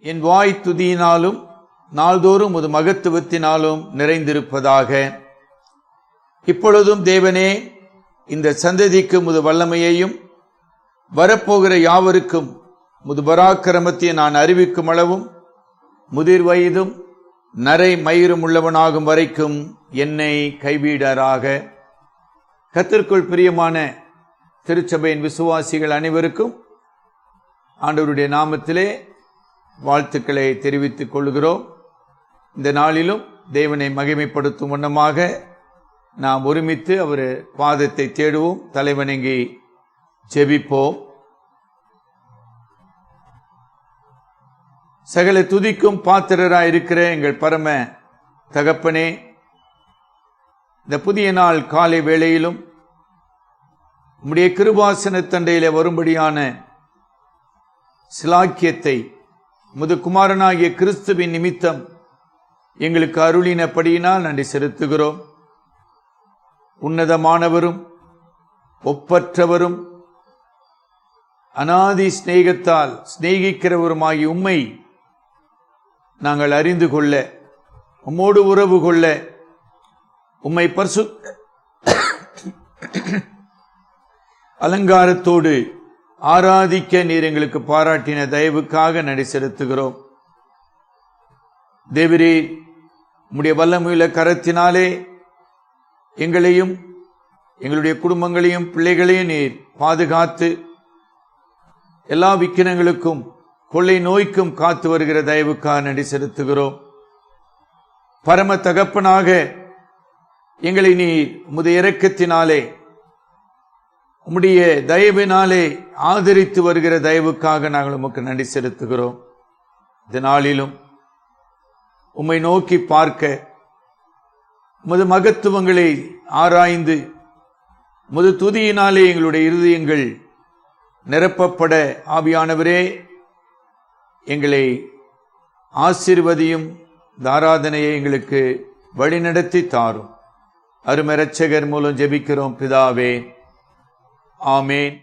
என் வாய் துதியினாலும் நாள்தோறும் உமது மகத்துவத்தினாலும் நிறைந்திருப்பதாக. இப்பொழுதும் தேவனே, இந்த சந்ததிக்கு உமது வல்லமையையும் வரப்போகிற யாவருக்கும் உமது பராக்கிரமத்தை நான் அறிவிக்கும் அளவும் முதிர் வயதும் நரை மயிரும் உள்ளவனாகும் வரைக்கும் என்னை கைவிடாராக. கர்த்தருக்குள் பிரியமான திருச்சபையின் விசுவாசிகள் அனைவருக்கும் ஆண்டவருடைய நாமத்திலே வாழ்த்துக்களை தெரிவித்துக் கொள்கிறோம். இந்த நாளிலும் தேவனை மகிமைப்படுத்தும் வண்ணமாக நாம் ஒருமித்து அவர் பாதத்தை தேடுவோம், தலைவணங்கி ஜெபிப்போம். சகல துதிக்கும் பாத்திரராய் இருக்கிற எங்கள் பரம தகப்பனே, இந்த புதிய நாள் காலை வேளையிலும் உம்முடைய கிருபாசன தண்டையிலே வரும்படியான சிலாக்கியத்தை முது குமாரனாகிய கிறிஸ்துவின் நிமித்தம் எங்களுக்கு அருளினபடியினால் நன்றி செலுத்துகிறோம். உன்னதமானவரும் ஒப்பற்றவரும் அநாதி சிநேகத்தால் சிநேகிக்கிறவருமாகி உம்மை நாங்கள் அறிந்து கொள்ள, உம்மோடு உறவு கொள்ள, உம்மை அலங்காரத்தோடு ஆராதிக்க நீர் எங்களுக்கு பாராட்டின தயவுக்காக நன்றி செலுத்துகிறோம். தேவரே, உம்முடைய வல்லமையுள்ள கரத்தினாலே எங்களையும் எங்களுடைய குடும்பங்களையும் பிள்ளைகளையும் நீர் பாதுகாத்து எல்லா விக்கினங்களுக்கும் கொள்ளை நோய்க்கும் காத்து வருகிற தயவுக்காக நன்றி செலுத்துகிறோம். பரம தகப்பனாக எங்களை நீர் உம்முடைய இரக்கத்தினாலே உம்முடைய தயவினாலே ஆதரித்து வருகிற தயவுக்காக நாங்கள் உமக்கு நன்றி செலுத்துகிறோம். இந்த நாளிலும் உம்மை நோக்கி பார்க்க, உமது மகத்துவங்களை ஆராய்ந்து உமது துதியினாலே எங்களுடைய இருதயங்கள் நிரப்பப்பட ஆவியானவரே எங்களை ஆசீர்வதியும். இந்த ஆராதனையை எங்களுக்கு வழிநடத்தி தாரும். அருமை இரட்சகர் மூலம் ஜெபிக்கிறோம் பிதாவே, ஆமேன்.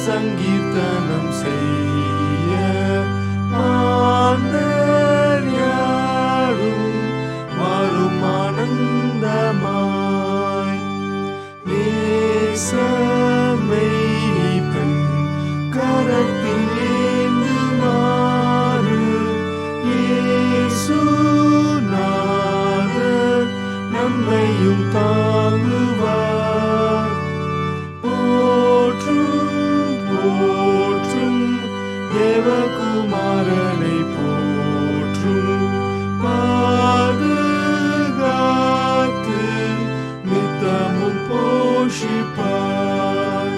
சங்கீர்த்தனம் செய்ய மாந்தர் யாரும் வரும் ஆனந்தமாய் நேசமெய்ப்பன் கரத்தில் ஏந்துமாறு இயேசுநாதர் நம்மையும் தாங்குவார். போற்றும் தேவகுமாரனை போற்றும், பாதுகாத்து நித்தமும் போஷிப்பார்.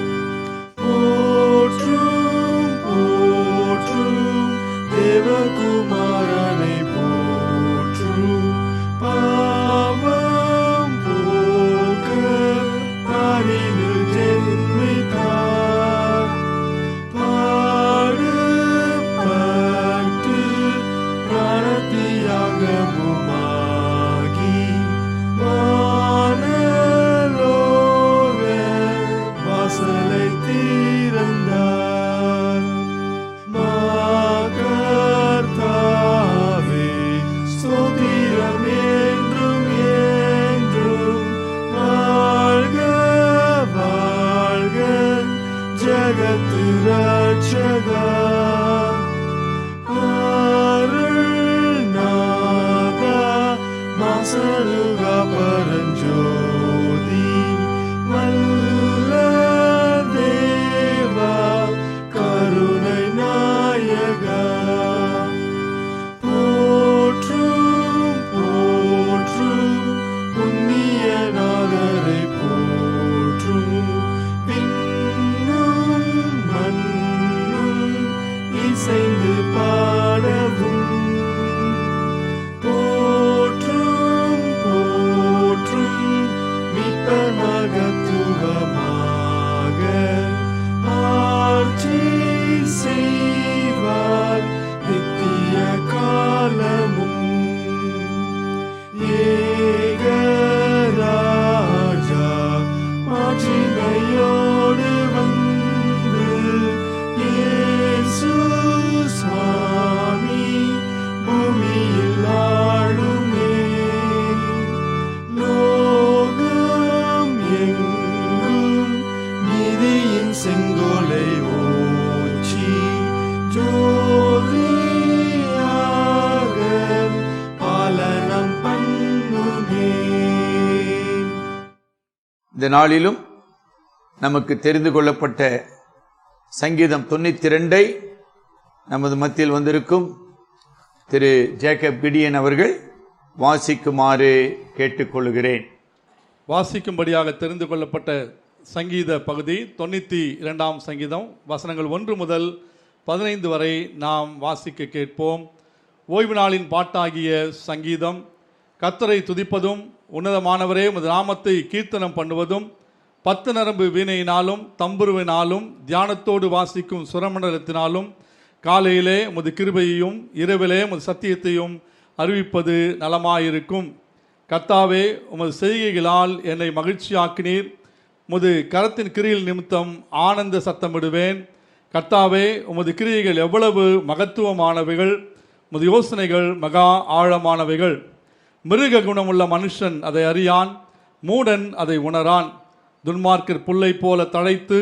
போற்றும் தேவகுமாரனை போற்றும், பாவம் போக்க அறிவில் ஜென்மித்தார். பாடுபட்டு பிராணத்தியாகமுமாகி வானலோக வாசலை திறந்தார். கர்த்தாவே ஸ்தோத்திரம் என்றும் என்றும். வாழ்க வாழ்க ஜகத்து ரட்சகா. அருள்நாதா மாசருகா பரஞ்சோதி. வல்ல தேவா கருணை நாயகா. போற்றும் புண்ணியநாதரை போற்றும். பின்னும் மண்ணும் கண்கொலை ஓச்சி ஜோதியாக பாலனம் பண்ணுமே. இந்த நாளிலும் நமக்கு தெரிந்து கொள்ளப்பட்ட சங்கீதம் 92 நமது மத்தியில் வந்திருக்கும் திரு ஜேக்கப் கிடியன் அவர்கள் வாசிக்குமாறு கேட்டுக்கொள்கிறேன். வாசிக்கும்படியாக தெரிந்து கொள்ளப்பட்ட சங்கீத பகுதி 92ஆம் சங்கீதம், வசனங்கள் 1 முதல் 15 வரை நாம் வாசிக்க கேட்போம். ஓய்வு நாளின் பாட்டாகிய சங்கீதம். கர்த்தரை துதிப்பதும் உன்னதமானவரே உமது நாமத்தை கீர்த்தனம் பண்ணுவதும் 10 நரம்பு வீணையினாலும் தம்புருவினாலும் தியானத்தோடு வாசிக்கும் சுரமண்டலத்தினாலும் காலையிலே உமது கிருபையையும் இரவிலே உமது சத்தியத்தையும் அறிவிப்பது நலமாயிருக்கும். கர்த்தாவே, உமது செய்கைகளால் என்னை மகிழ்ச்சியாக்கினீர். உமது கரத்தின் கிரியில் நிமித்தம் ஆனந்த சத்தமிடுவேன். கர்த்தாவே, உமது கிரியைகள் எவ்வளவு மகத்துவமானவைகள், உமது யோசனைகள் மகா ஆழமானவைகள். மிருக குணமுள்ள மனுஷன் அதை அறியான், மூடன் அதை உணரான். துன்மார்க்கர் புல்லை போல தழைத்து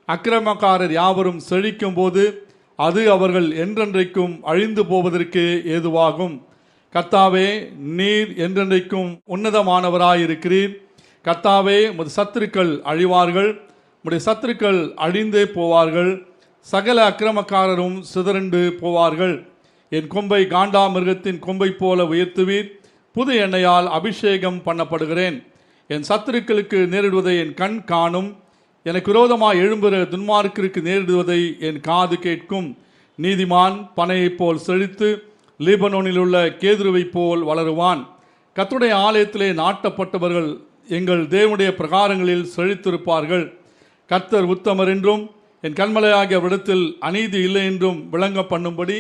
அக்கிரமக்காரர் யாவரும் செழிக்கும் போது அது அவர்கள் என்றென்றைக்கும் அழிந்து போவதற்கு ஏதுவாகும். கர்த்தாவே, நீர் என்றென்றைக்கும் உன்னதமானவராயிருக்கிறீர். கர்த்தாவே, உமது சத்துருக்கள் அழிவார்கள், உம்முடைய சத்துருக்கள் அழிந்தே போவார்கள். சகல அக்கிரமக்காரரும் சிதறண்டு போவார்கள். என் கொம்பை காண்டா மிருகத்தின் கொம்பை போல உயர்த்துவீர். புது எண்ணெயால் அபிஷேகம் பண்ணப்படுகிறேன். என் சத்துருக்களுக்கு நேரிடுவதை என் கண் காணும். எனக்கு விரோதமாக எழும்புகிற துன்மார்க்கருக்கு நேரிடுவதை என் காது கேட்கும். நீதிமான் பனையைப் போல் செழித்து லீபனோனில் உள்ள கேதுருவைப் போல் வளருவான். கர்த்தருடைய ஆலயத்திலே நாட்டப்பட்டவர்கள் எங்கள் தேவனுடைய பிரகாரங்களில் செழித்திருப்பார்கள். கர்த்தர் உத்தமர் என்றும் என் கண்மலையாகிய விடத்தில் அநீதி இல்லை என்றும் விளங்க பண்ணும்படி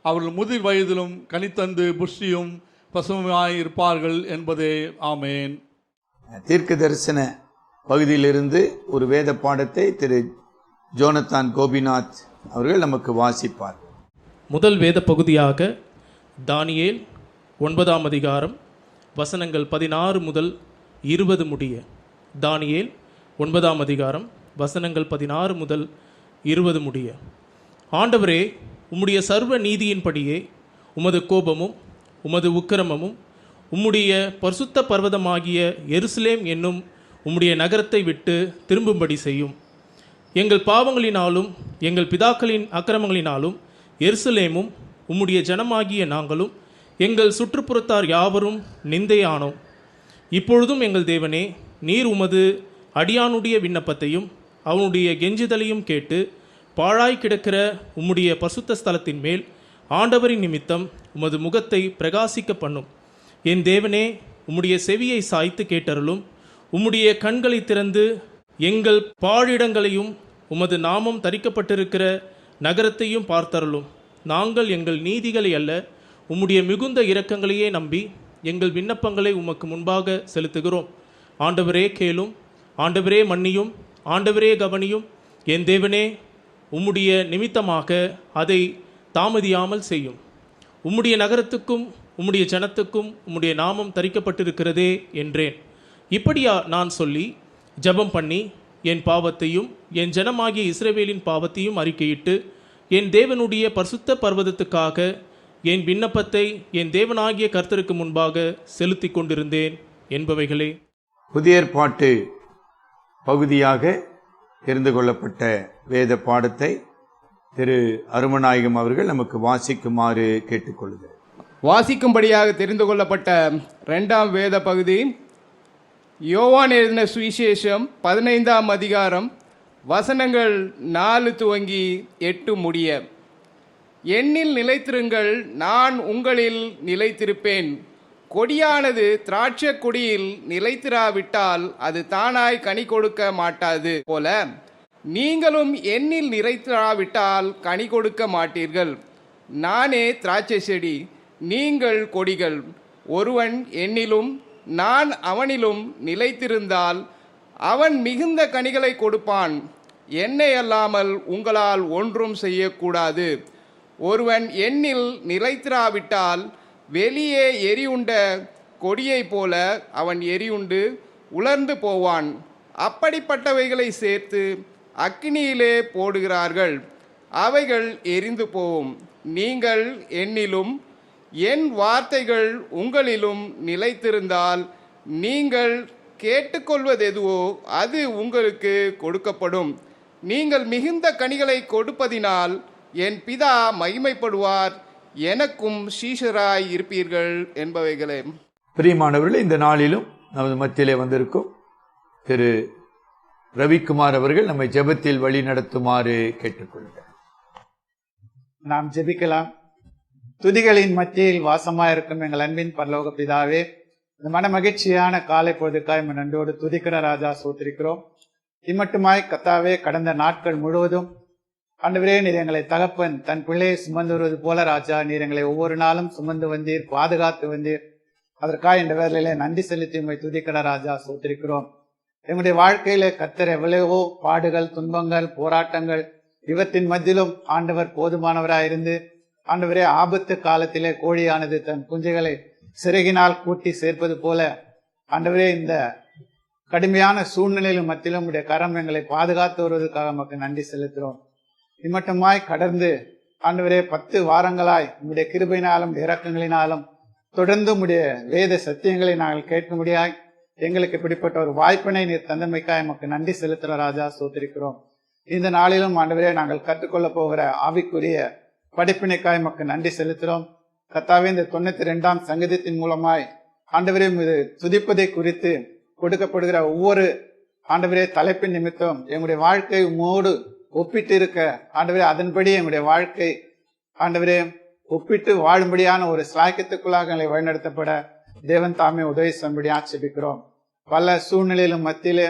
அவர்கள் முதிர் வயதிலும் கனித்தந்து புஷ்டியும் பசுமையாய் இருப்பார்கள் என்பதே. ஆமேன். தீர்க்க தரிசன பகுதியிலிருந்து ஒரு வேத பாடத்தை திரு ஜோனத்தான் கோபிநாத் அவர்கள் நமக்கு வாசிப்பார். முதல் வேத பகுதியாக தானியேல் 9ஆம் அதிகாரம் வசனங்கள் 16 முதல் 20 முடிய. தானியேல் 9ஆம் அதிகாரம் வசனங்கள் 16 முதல் 20 முடிய. ஆண்டவரே, உம்முடைய சர்வ நீதியின்படியே உமது கோபமும் உமது உக்கிரமமும் உம்முடைய பரிசுத்த பர்வதமாகிய எருசலேம் என்னும் உம்முடைய நகரத்தை விட்டு திரும்பும்படி செய்யும். எங்கள் பாவங்களினாலும் எங்கள் பிதாக்களின் அக்கிரமங்களினாலும் எருசலேமும் உம்முடைய ஜனமாகிய நாங்களும் எங்கள் சுற்றுப்புறத்தார் யாவரும் நிந்தையானோம். இப்பொழுதும் எங்கள் தேவனே, நீர் உமது அடியானுடைய விண்ணப்பத்தையும் அவனுடைய கெஞ்சுதலையும் கேட்டு பாழாய் கிடக்கிற உம்முடைய பரிசுத்த ஸ்தலத்தின் மேல் ஆண்டவரின் நிமித்தம் உமது முகத்தை பிரகாசிக்க பண்ணும். என் தேவனே, உம்முடைய செவியை சாய்த்து கேட்டருளும். உம்முடைய கண்களை திறந்து எங்கள் பாழிடங்களையும் உமது நாமம் தரிக்கப்பட்டிருக்கிற நகரத்தையும் பார்த்தருளும். நாங்கள் எங்கள் நீதிகளை அல்ல, உம்முடைய மிகுந்த இரக்கங்களையே நம்பி எங்கள் விண்ணப்பங்களை உமக்கு முன்பாக செலுத்துகிறோம். ஆண்டவரே கேளும், ஆண்டவரே மன்னியும், ஆண்டவரே கவனியும். என் தேவனே, உம்முடைய நிமித்தமாக அதை தாமதியாமல் செய்யும். உம்முடைய நகரத்துக்கும் உம்முடைய ஜனத்துக்கும் உம்முடைய நாமம் தரிக்கப்பட்டிருக்கிறதே என்றேன். இப்படியா நான் சொல்லி ஜெபம் பண்ணி என் பாவத்தையும் என் ஜனமாகிய இஸ்ரவேலின் பாவத்தையும் அறிக்கையிட்டு என் தேவனுடைய பரிசுத்த பர்வதத்துக்காக என் விண்ணப்பத்தை என் தேவனாகிய கர்த்தருக்கு முன்பாக செலுத்தி கொண்டிருந்தேன் என்பவைகளே. புதிய ஏற்பாட்டு பகுதியாக தெரிந்து கொள்ளப்பட்ட வேத பாடத்தை திரு அருமநாயகம் அவர்கள் நமக்கு வாசிக்குமாறு கேட்டுக்கொள்கிறார். வாசிக்கும்படியாக தெரிந்து கொள்ளப்பட்ட 2ஆம் வேத பகுதி யோவான் எழுதின சுவிசேஷம் 15ஆம் அதிகாரம் வசனங்கள் 4 துவங்கி 8 முடிய. என்னில் நிலைத்திருங்கள், நான் உங்களில் நிலைத்திருப்பேன். கொடியானது திராட்சை கொடியில் நிலைத்திராவிட்டால் அது தானாய் கனி கொடுக்க மாட்டாது போல, நீங்களும் என்னில் நிலைத்திராவிட்டால் கனி கொடுக்க மாட்டீர்கள். நானே திராட்சை செடி, நீங்கள் கொடிகள். ஒருவன் என்னிலும் நான் அவனிலும் நிலைத்திருந்தால் அவன் மிகுந்த கனிகளை கொடுப்பான். என்னை அல்லாமல் உங்களால் ஒன்றும் செய்யக்கூடாது. ஒருவன் என்னில் நிலைத்திராவிட்டால் வெளியே எரியுண்ட கொடியைப் போல அவன் எரியுண்டு உலர்ந்து போவான். அப்படிப்பட்டவைகளை சேர்த்து அக்கினியிலே போடுகிறார்கள், அவைகள் எரிந்து போகும். நீங்கள் என்னிலும் என் வார்த்தைகள் உங்களிலும் நிலைத்திருந்தால் நீங்கள் கேட்டுக்கொள்வது எதுவோ அது உங்களுக்கு கொடுக்கப்படும். நீங்கள் மிகுந்த கனிகளை கொடுப்பதினால் என் பிதா மகிமைப்படுவார், எனக்கும் சீஷராய் இருப்பீர்கள் என்பவைகளே. பிரியமானவர்களே, இந்த நாளிலும் நமது மத்தியிலே வந்திருக்கும் திரு ரவிக்குமார் அவர்கள் நம்மை ஜெபத்தில் வழி நடத்துமாறு கேட்டுக்கொள்கிறார். நாம் ஜெபிக்கலாம். துதிகளின் மத்தியில் வாசமாயிருக்கும் எங்கள் அன்பின் பரலோக பிதாவே, இந்த மன மகிழ்ச்சியான காலை பொழுதுக்காய் நன்றோடு துதிக்கிற ராஜா சோத்திருக்கிறோம். இம்மட்டுமாய் கத்தாவே, கடந்த நாட்கள் முழுவதும் ஆண்டவரே, நீர் எங்களை தகப்பன் தன் பிள்ளையை சுமந்து வருவது போல ராஜா, நீர் எங்களை ஒவ்வொரு நாளும் சுமந்து வந்தீர், பாதுகாத்து வந்தீர். அதற்காக இந்த வேளையிலே நன்றி செலுத்தி உம்மை துதிக்கிற ராஜா சோத்திருக்கிறோம். எங்களுடைய வாழ்க்கையில கர்த்தர் எவ்வளவோ பாடுகள், துன்பங்கள், போராட்டங்கள் இவற்றின் மத்தியிலும் ஆண்டவர் போதுமானவராயிருந்து, ஆண்டவரே, ஆபத்து காலத்திலே கோழியானது தன் குஞ்சுகளை சிறகினால் கூட்டி சேர்ப்பது போல ஆண்டவரே, இந்த கடுமையான சூழ்நிலையிலும் மத்தியிலும் உடைய கரம் எங்களை பாதுகாத்து வருவதற்காக நமக்கு நன்றி செலுத்துகிறோம். இம்மட்டுமாய் கடந்து ஆண்டவரே 10 வாரங்களாய் உடைய கிருபையினாலும் இரக்கங்களினாலும் தொடர்ந்து உடைய வேத சத்தியங்களை நாங்கள் கேட்க முடியாய் எங்களுக்கு இப்படிப்பட்ட ஒரு வாய்ப்பினை நீர் தந்தமைக்காய் நமக்கு நன்றி செலுத்துகிற ராஜா சோத்திருக்கிறோம். இந்த நாளிலும் ஆண்டவரே, நாங்கள் கற்றுக்கொள்ள போகிற ஆவிக்குரிய படிப்பினைக்காய் நமக்கு நன்றி செலுத்துகிறோம். கர்த்தாவே, இந்த 92ஆம் சங்கீதத்தின் மூலமாய் ஆண்டவரே இது துதிப்பதை குறித்து கொடுக்கப்படுகிற ஒவ்வொரு ஆண்டவரே தலைப்பின் நிமித்தம் எங்களுடைய வாழ்க்கை உம்மோடு ஒப்பிட்டு இருக்க ஆண்டவரே, அதன்படி எங்களுடைய வாழ்க்கை ஆண்டவரே ஒப்பிட்டு வாழும்படியான ஒரு சாக்கியத்துக்குள்ளாக எங்களை வழிநடத்தப்பட தேவன் தாமே உதவி செய்யும்படி ஆட்சேபிக்கிறோம். பல சூழ்நிலையிலும் மத்தியிலே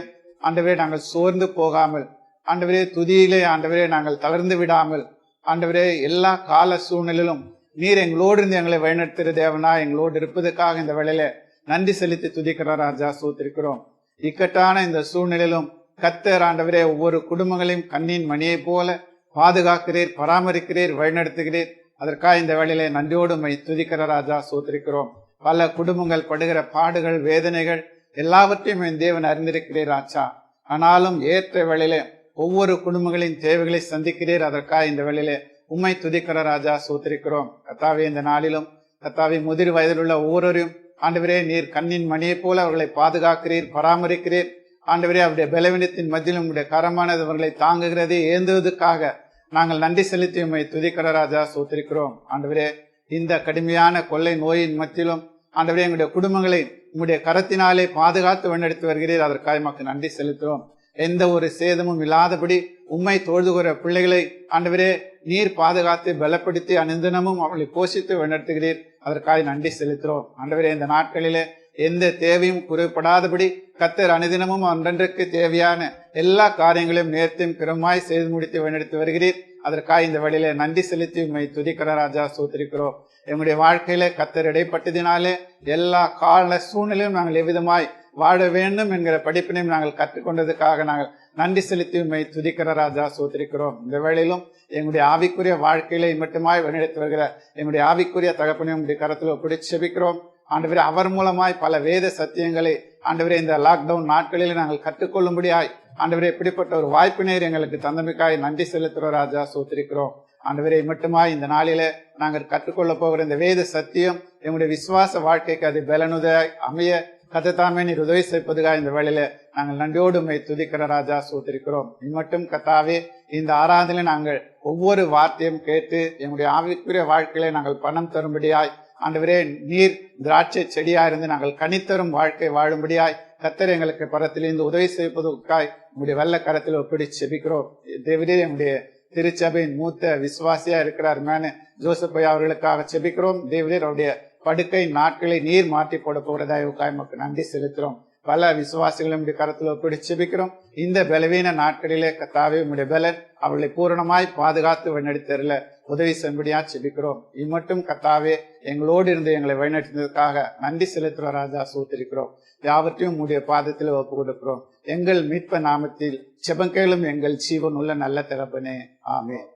ஆண்டவரே நாங்கள் சோர்ந்து போகாமல், ஆண்டவரே துதியிலே ஆண்டவரே நாங்கள் தளர்ந்து விடாமல், ஆண்டவரே எல்லா கால சூழ்நிலையிலும் நீர் எங்களோடு இருந்து எங்களை வழிநடத்துகிற தேவனா எங்களோடு இருப்பதற்காக இந்த வேளையில நன்றி செலுத்தி துதிக்கிற ராஜா சோத்திருக்கிறோம். இக்கட்டான இந்த சூழ்நிலையிலும் கர்த்தர் ஆண்டவரே ஒவ்வொரு குடும்பங்களையும் கண்ணின் மணியை போல பாதுகாக்கிறீர், பராமரிக்கிறீர், வழிநடத்துகிறீர். அதற்காக இந்த வேளையிலே நன்றியோடு உம்மை துதிக்கிற ராஜா சோத்திருக்கிறோம். பல குடும்பங்கள் படுகிற பாடுகள், வேதனைகள் எல்லாவற்றையும் என் தேவன் அறிந்திருக்கிறீர் ராஜா. ஆனாலும் ஏற்ற வேளையிலே ஒவ்வொரு குடும்பங்களின் தேவைகளை சந்திக்கிறீர். அதற்காக இந்த வேளையிலே உம்மை துதிக்கிற ராஜா சோத்திருக்கிறோம். கர்த்தாவே, இந்த நாளிலும் கர்த்தாவே முதிர் வயதில் உள்ள ஒவ்வொருவரையும் ஆண்டவரே நீர் கண்ணின் மணியை போல அவர்களை பாதுகாக்கிறீர், பராமரிக்கிறீர். ஆண்டவரே, அவருடைய பலவீனத்தின் மத்தியிலும் உங்களுடைய கரமானது அவர்களை தாங்குகிறதை ஏந்துவதற்காக நாங்கள் நன்றி செலுத்தி உம்மை துதிக்கிற ராஜா சோத்திருக்கிறோம். ஆண்டவரே, இந்த கடுமையான கொள்ளை நோயின் மத்தியிலும் ஆண்டவரே எங்களுடைய குடும்பங்களை உங்களுடைய கரத்தினாலே பாதுகாத்து வழிநடத்தி வருகிறீர். அதற்காக நமக்கு நன்றி செலுத்துகிறோம். எந்த ஒரு சேதமும் இல்லாதபடி உம்மை தொழுதுகிற பிள்ளைகளை ஆண்டவரே நீர் பாதுகாத்து பலப்படுத்தி அனுதினமும் அவர்களை போஷித்து வழிநடத்துகிறீர். அதற்காக நன்றி செலுத்துகிறோம். ஆண்டவரே, இந்த நாட்களிலே எந்த தேவையும் குறைபடாதபடி கர்த்தர் அனுதினமும் அன்றன்றைக்கு தேவையான எல்லா காரியங்களையும் நேர்த்தியும் கிரமமாய் செய்து முடித்து வழிநடத்தி வருகிறீர். அதற்காக இந்த வழியில நன்றி செலுத்தி உம்மை துதிக்கிற ராஜா சோத்திருக்கிறோம். எங்களுடைய வாழ்க்கையில கர்த்தர் இடைப்பட்டதினாலே எல்லா கால சூழ்நிலையும் நாங்கள் எவ்விதமாய் வாழ வேண்டும் என்கிற படிப்பினையும் நாங்கள் கற்றுக்கொண்டதுக்காக நாங்கள் நன்றி செலுத்தி உம்மை துதிக்கிற ராஜா சோத்திருக்கிறோம். இந்த வேளையிலும் எங்களுடைய ஆவிக்குரிய வாழ்க்கையில மட்டுமாய் வழிநடத்தி வருகிற எங்களுடைய ஆவிக்குரிய தகப்பனையும் உங்களுடைய கரத்தில் ஒப்படைத்து செபிக்கிறோம். ஆண்டவரே, அவர் மூலமாய் பல வேத சத்தியங்களை ஆண்டவரே இந்த லாக்டவுன் நாட்களில் நாங்கள் கற்றுக்கொள்ளும்படியாய் ஆண்டவரே இப்படிப்பட்ட ஒரு வாய்ப்பினர் எங்களுக்கு தந்தமைக்காய் நன்றி செலுத்துகிற ராஜா சோத்திருக்கிறோம். ஆண்டவரே, மட்டுமாய் இந்த நாளில நாங்கள் கற்றுக்கொள்ள போகிற இந்த வேத சத்தியம் எங்களுடைய விசுவாச வாழ்க்கைக்கு அது பலனுதாய் அமைய கத்தத்தாமே நீர் உதவி செய்வதுக்காக இந்த வேளையில நாங்கள் நன்றியோடு உம்மை துதிக்கிற ராஜா சோத்திருக்கிறோம். இம்மட்டும் கத்தாவே இந்த ஆராதனை நாங்கள் ஒவ்வொரு வார்த்தையும் கேட்டு எங்களுடைய ஆவிக்குரிய வாழ்க்கையில நாங்கள் பணம் தரும்படியாய் ஆண்டவரே நீர் திராட்சை செடியா இருந்து நாங்கள் கனித்தரும் வாழ்க்கை வாழும்படியாய் கர்த்தர் எங்களுக்கு பரத்திலிருந்து உதவி செய்வதற்காய் உங்களுடைய வெள்ள கரத்தில் ஒப்பிடிச்சு செபிக்கிறோம். தேவரே, எங்களுடைய திருச்சபையின் மூத்த விசுவாசியா இருக்கிறார் மேன ஜோசப்பையா அவர்களுக்காக செபிக்கிறோம். தேவரே, அவருடைய படுக்கை நாட்களை நீர் மாற்றி போட போகிறதாய்வுக்காய் நமக்கு நன்றி செலுத்துறோம். பல விசுவாசிகளும் கரத்தில் ஒப்பிடிச்சு செபிக்கிறோம். இந்த பலவீன நாட்களிலே கர்த்தாவே உம்முடைய பலன் அவர்களை பூரணமாய் பாதுகாத்து வழிநடத்தல உதவி செய்யும்படியா செபிக்கிறோம். இம்மட்டும் கர்த்தாவே எங்களோடு இருந்து எங்களை வழிநடத்தினதுக்காக நன்றி செலுத்துற ராஜா சோத்திருக்கிறோம். யாவற்றையும் உம்முடைய பாதத்தில் ஒப்பு கொடுக்கிறோம். எங்கள் மீட்ப நாமத்தில் செபங்கேளும் எங்கள் ஜீவன் உள்ள நல்ல தகப்பனே, ஆமென்.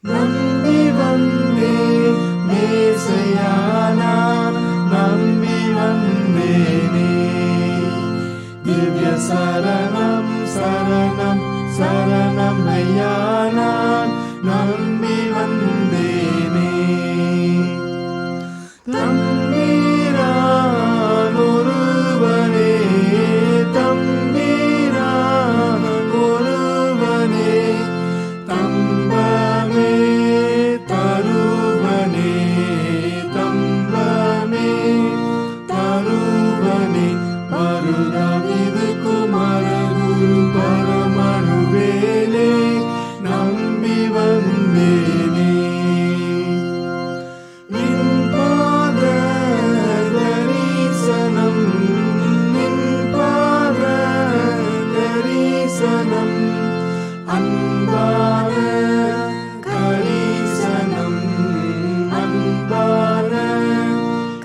நம்பி வந்தேன் நான் நம்பி வந்தேனே. திவ்ய சரணம் சரணம் சரணம் ஐயா, நான் நம்பி வந்தேனே. தம்பீரான் ஒருவனே, தம்பீரான் ஒருவனே, தம்பமே தருவனே, தம்பமே தருவனே, மருதமிது குமர குரு பரமனுவேலே, நம்பி வந்தேனே. நின் பாத தரிசனம், நின் பாத தரிசனம், அன்பான கரிசனம், அன்பான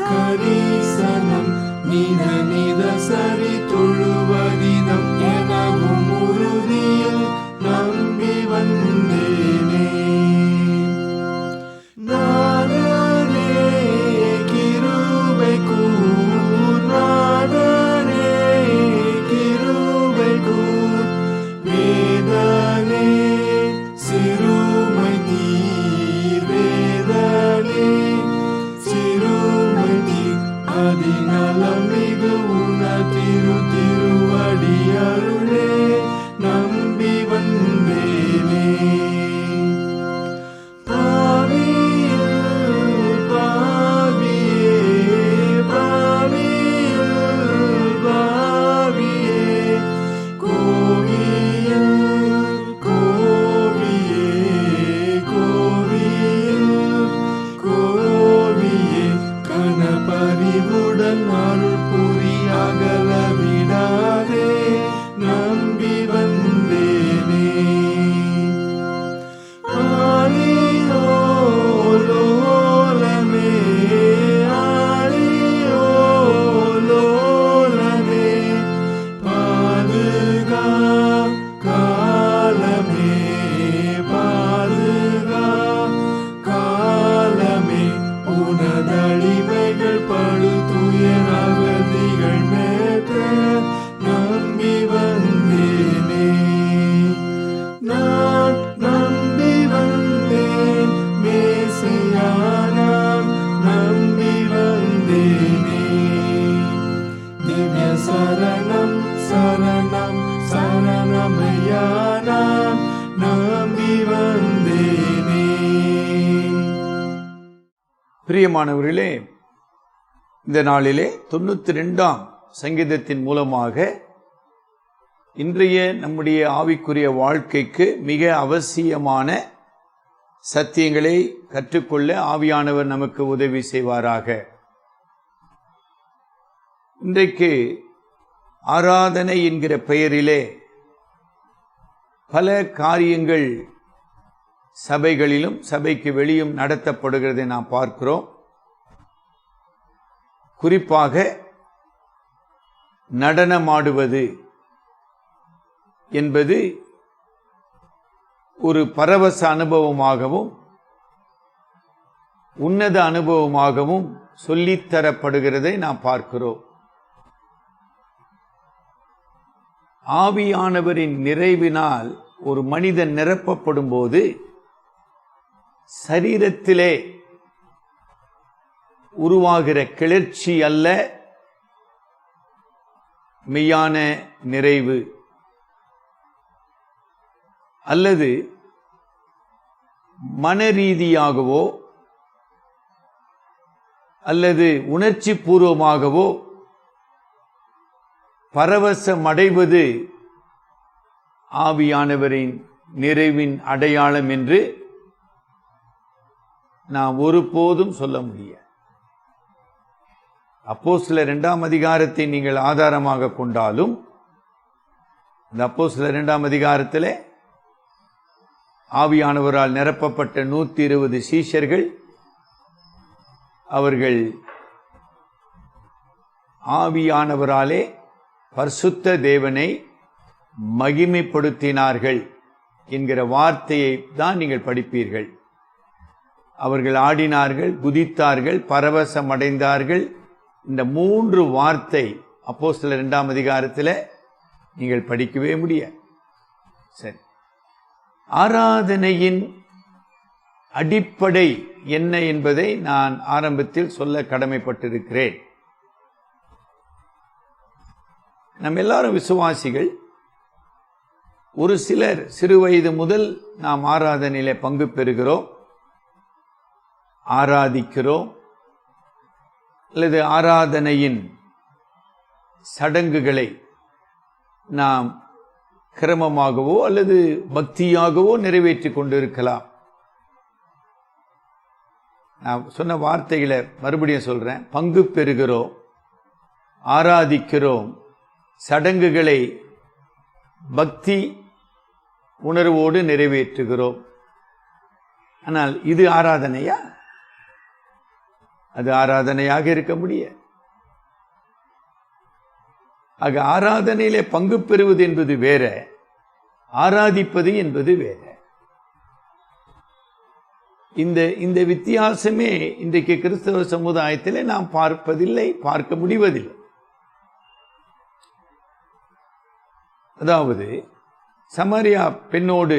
கரிசனம், நித நித சரி தொழுவதிதம் எனவும் உறுதியில் நம்பி வந்தேனே. நாதனே கிருபை கூர், நாதனே கிருபை கூர், வேதனே சிறுமை தீர், வேதனே சிறுமை தீர், அதிநலம் மிகு உன திருவடி அருளே, நம்பி வந்தேனே. பாவியில் பாவியே, பாவியில் பாவியே, கோவியில் கோவியே, கோவியில் கோவியே, கனபரிவுடன் அருள் புரி அகல விடாதே, நம்பி வந்தேனே. ஆலியோலோலமே, ஆலியோலோலமே, பாதுகா காலமே, பாதுகா காலமே, உனதடிமைகள் படு துயர் அவதிகள் மேற்ற நம்பி வந்தேனே. நான் நம்பி வந்தேன் மேசையா, நான் நம்பி வந்தேனே. திவ்ய சரணம் சரணம் சரணமையா, நான் நம்பி வந்தேனே. பிரியமானவர்களே, இந்த நாளிலே 92ஆம் சங்கீதத்தின் மூலமாக இன்றைய நம்முடைய ஆவிக்குரிய வாழ்க்கைக்கு மிக அவசியமான சத்தியங்களை கற்றுக்கொள்ள ஆவியானவர் நமக்கு உதவி செய்வாராக. இன்றைக்கு ஆராதனை என்கிற பெயரிலே பல காரியங்கள் சபைகளிலும் சபைக்கு வெளியும் நடத்தப்படுகிறதை நாம் பார்க்கிறோம். குறிப்பாக நடனமாடுவது என்பது ஒரு பரவச அனுபவமாகவும் உன்னத அனுபவமாகவும் சொல்லித்தரப்படுகிறதை நாம் பார்க்கிறோம். ஆவியானவரின் நிறைவினால் ஒரு மனிதன் நிரப்பப்படும் போது சரீரத்திலே உருவாகிற கிளர்ச்சி அல்ல மெய்யான நிறைவு, அல்லது மனரீதியாகவோ அல்லது உணர்ச்சி பூர்வமாகவோ பரவசமடைவது ஆவியானவரின் நிறைவின் அடையாளம் என்று நாம் ஒருபோதும் சொல்ல முடியாது. அப்போஸ்தலர் 2ஆம் அதிகாரத்தை நீங்கள் ஆதாரமாக கொண்டாலும், இந்த அப்போஸ்தலர் 2ஆம் அதிகாரத்திலே ஆவியானவரால் நிரப்பப்பட்ட 120 சீஷர்கள் அவர்கள் ஆவியானவராலே பரிசுத்த தேவனை மகிமைப்படுத்தினார்கள் என்கிற வார்த்தையை தான் நீங்கள் படிப்பீர்கள். அவர்கள் ஆடினார்கள், குதித்தார்கள், பரவசமடைந்தார்கள். இந்த 3 வார்த்தை அப்போஸ்தலர் 2ஆம் அதிகாரத்தில் நீங்கள் படிக்கவே முடியாது. சரி, ஆராதனையின் அடிப்படை என்ன என்பதை நான் ஆரம்பத்தில் சொல்ல கடமைப்பட்டிருக்கிறேன். நம்ம எல்லாரும் விசுவாசிகள். ஒரு சிலர் சிறு வயது முதல் நாம் ஆராதனையிலே பங்கு பெறுகிறோம், ஆராதிக்கிறோம், அல்லது ஆராதனையின் சடங்குகளை நாம் கிரமமாகவோ அல்லது பக்தியாகவோ நிறைவேற்றி கொண்டிருக்கலாம். நான் சொன்ன வார்த்தைகளை மறுபடியும் சொல்றேன். பங்கு பெறுகிறோம், ஆராதிக்கிறோம், சடங்குகளை பக்தி உணர்வோடு நிறைவேற்றுகிறோம். ஆனால் இது ஆராதனையா? அது ஆராதனையாக இருக்க முடியாது. ஆக ஆராதனையிலே பங்கு பெறுவது என்பது வேற, ஆராதிப்பது என்பது வேற. இந்த வித்தியாசமே இன்றைக்கு கிறிஸ்தவ சமுதாயத்திலே நாம் பார்ப்பதில்லை, பார்க்க முடிவதில்லை. அதாவது சமாரியா பெண்ணோடு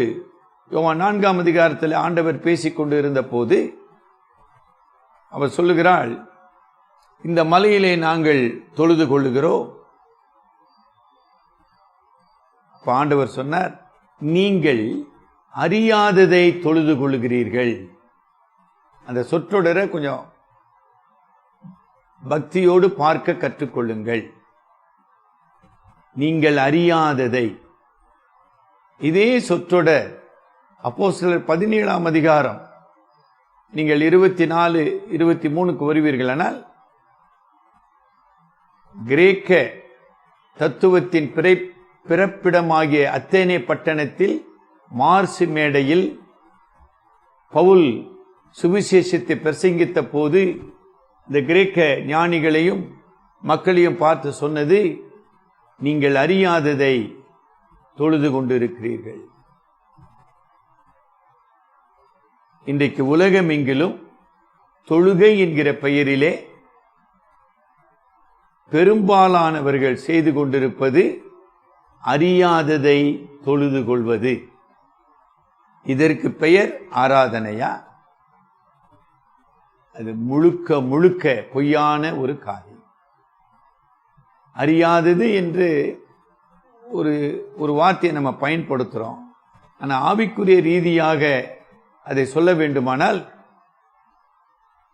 யோவான் 4ஆம் அதிகாரத்தில் ஆண்டவர் பேசிக்கொண்டு இருந்த போது அவர் சொல்லுகிறாள், இந்த மலையிலே நாங்கள் தொழுது கொள்ளுகிறோம். ஆண்டவர் சொன்னார், நீங்கள் அறியாததை தொழுது கொள்ளுகிறீர்கள். அந்த சொற்றொடரை கொஞ்சம் பக்தியோடு பார்க்க கற்றுக்கொள்ளுங்கள். நீங்கள் அறியாததை. இதே சொற்றொடர் அப்போஸ்தலர் 17ஆம் அதிகாரம் நீங்கள் 24, 23க்கு வருவீர்களானால், கிரேக்க தத்துவத்தின் பிறப்பிடமாகிய அத்தேனே பட்டணத்தில் மார்சு மேடையில் பவுல் சுவிசேஷத்தை பிரசங்கித்த போது இந்த கிரேக்க ஞானிகளையும் மக்களையும் பார்த்து சொன்னது, நீங்கள் அறியாததை தொழுது கொண்டிருக்கிறீர்கள். இன்றைக்கு உலகமெங்கிலும் தொழுகை என்கிற பெயரிலே பெரும்பாலானவர்கள் செய்து கொண்டிருப்பது அறியாததை தொழுது கொள்வது. இதற்கு பெயர் ஆராதனையா? அது முழுக்க முழுக்க பொய்யான ஒரு காரியம். அறியாதது என்று ஒரு வார்த்தையை நம்ம பயன்படுத்துகிறோம். ஆனால் ஆவிக்குரிய ரீதியாக அதை சொல்ல வேண்டுமானால்,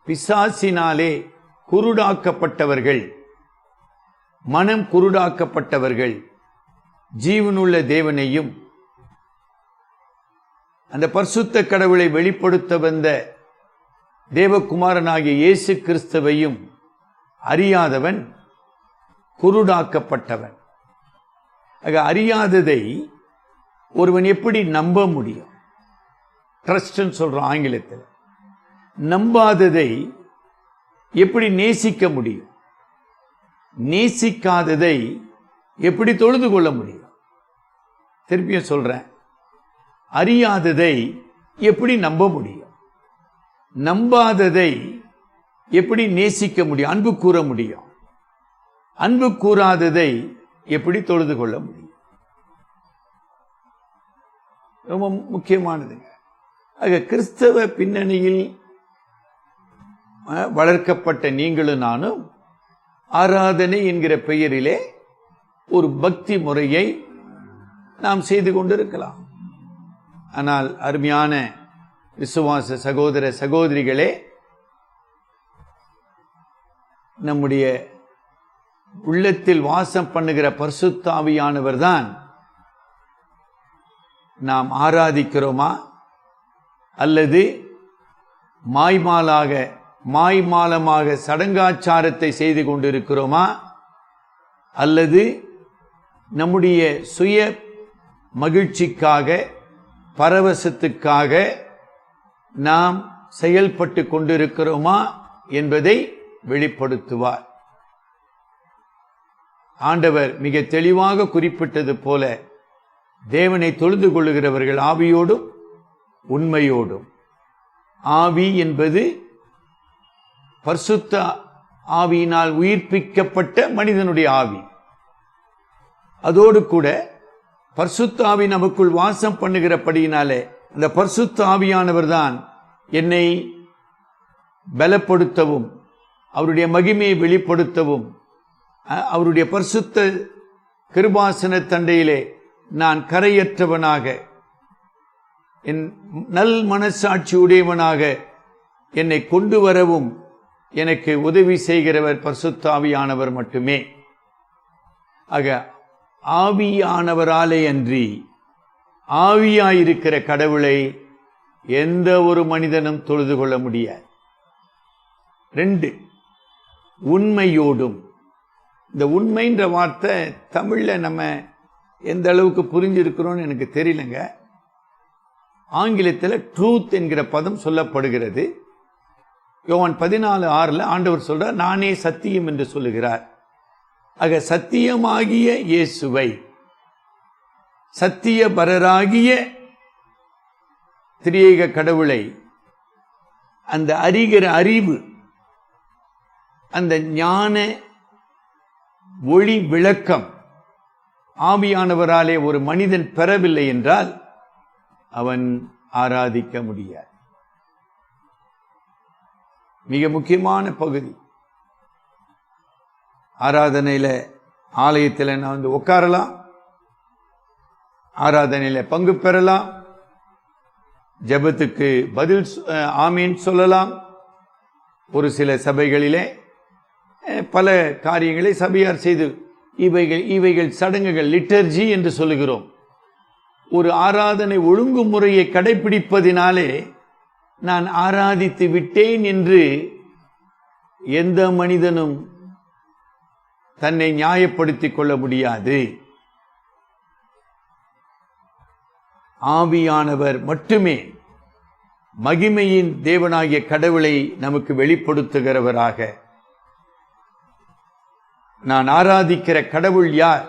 பிசாசினாலே குருடாக்கப்பட்டவர்கள், மனம் குருடாக்கப்பட்டவர்கள் ஜீவனுள்ள தேவனையும் அந்த பரிசுத்த கடவுளை வெளிப்படுத்த வந்த தேவகுமாரனாகிய இயேசு கிறிஸ்துவையும் அறியாதவன் குருடாக்கப்பட்டவன். அறியாததை ஒருவன் எப்படி நம்ப முடியும்? ட்ரஸ்ட் சொல்றான் ஆங்கிலத்தில். நம்பாததை எப்படி நேசிக்க முடியும்? நேசிக்காததை எப்படி தொழுது கொள்ள முடியும்? திருப்பியும் சொல்றேன், அறியாததை எப்படி நம்ப முடியும்? நம்பாததை எப்படி நேசிக்க முடியும், அன்பு கூற முடியும்? அன்பு கூறாததை எப்படி தொழுது கொள்ள முடியும்? ரொம்ப முக்கியமானதுங்க. ஆக கிறிஸ்தவ பின்னணியில் வளர்க்கப்பட்ட நீங்களும் நானும் ஆராதனை என்கிற பெயரிலே ஒரு பக்தி முறையை நாம் செய்து கொண்டிருக்கலாம். ஆனால் அருமையான விசுவாச சகோதர சகோதரிகளே, நம்முடைய உள்ளத்தில் வாசம் பண்ணுகிற பரிசுத்த ஆவியானவர் தான் நாம் ஆராதிக்கிறோமா, அல்லது மாய்மாலமாக சடங்காச்சாரத்தை செய்து கொண்டிருக்கிறோமா, அல்லது நம்முடைய சுய மகிழ்ச்சிக்காக பரவசத்துக்காக நாம் செயல்பட்டு கொண்டிருக்கிறோமா என்பதை வெளிப்படுத்துவார். ஆண்டவர் மிக தெளிவாக குறிப்பிட்டது போல, தேவனை தொழுது கொள்ளுகிறவர்கள் ஆவியோடும் உண்மையோடும் ஆவி என்பது பரிசுத்த ஆவியினால் உயிர்ப்பிக்கப்பட்ட மனிதனுடைய ஆவி. அதோடு கூட பரிசுத்த ஆவி நமக்குள் வாசம் பண்ணுகிறபடியினாலே அந்த பரிசுத்த ஆவியானவர் தான் என்னை பலப்படுத்தவும் அவருடைய மகிமையை வெளிப்படுத்தவும் அவருடைய பரிசுத்த கிருபாசன தண்டையிலே நான் கரையற்றவனாக என் நல் மனசாட்சி உடையவனாக என்னை கொண்டு வரவும் எனக்கு உதவி செய்கிறவர் பரிசுத்த ஆவியானவர் மட்டுமே. ஆக ஆவியானவராலே அன்றி ஆவியாயிருக்கிற கடவுளை எந்த ஒரு மனிதனும் தொழுது கொள்ள முடியாது. 2, உண்மையோடும். இந்த உண்மைன்ற வார்த்தை தமிழ்ல நம்ம எந்த அளவுக்கு புரிஞ்சிருக்கிறோம்னு எனக்கு தெரியலங்க. ஆங்கிலத்தில் ட்ரூத் என்கிற பதம் சொல்லப்படுகிறது. யோவான் 14:6 ஆண்டவர் சொல்றார், நானே சத்தியம் என்று சொல்லுகிறார். ஆக சத்தியமாகிய இயேசுவை, சத்தியபரராகிய திரியேக கடவுளை அந்த அறிகிற அறிவு, அந்த ஞான ஒளி விளக்கம் ஆவியானவராலே ஒரு மனிதன் பெறவில்லை என்றால் அவன் ஆராதிக்க முடியாது. மிக முக்கியமான பகுதி. ஆராதனையில ஆலயத்தில் நான் வந்து உட்காரலாம், ஆராதனையில பங்கு பெறலாம், ஜெபத்துக்கு பதில் ஆமீன் சொல்லலாம். ஒரு சில சபைகளிலே பல காரியங்களை சபையார் செய்து இவைகள் சடங்குகள், லிட்டர்ஜி என்று சொல்லுகிறோம். ஒரு ஆராதனை ஒழுங்குமுறையை கடைபிடிப்பதினாலே நான் ஆராதித்து விட்டேன் என்று எந்த மனிதனும் தன்னை நியாயப்படுத்திக் கொள்ள முடியாது. ஆவியானவர் மட்டுமே மகிமையின் தேவனாகிய கடவுளை நமக்கு வெளிப்படுத்துகிறவராக. நான் ஆராதிக்கிற கடவுள் யார்?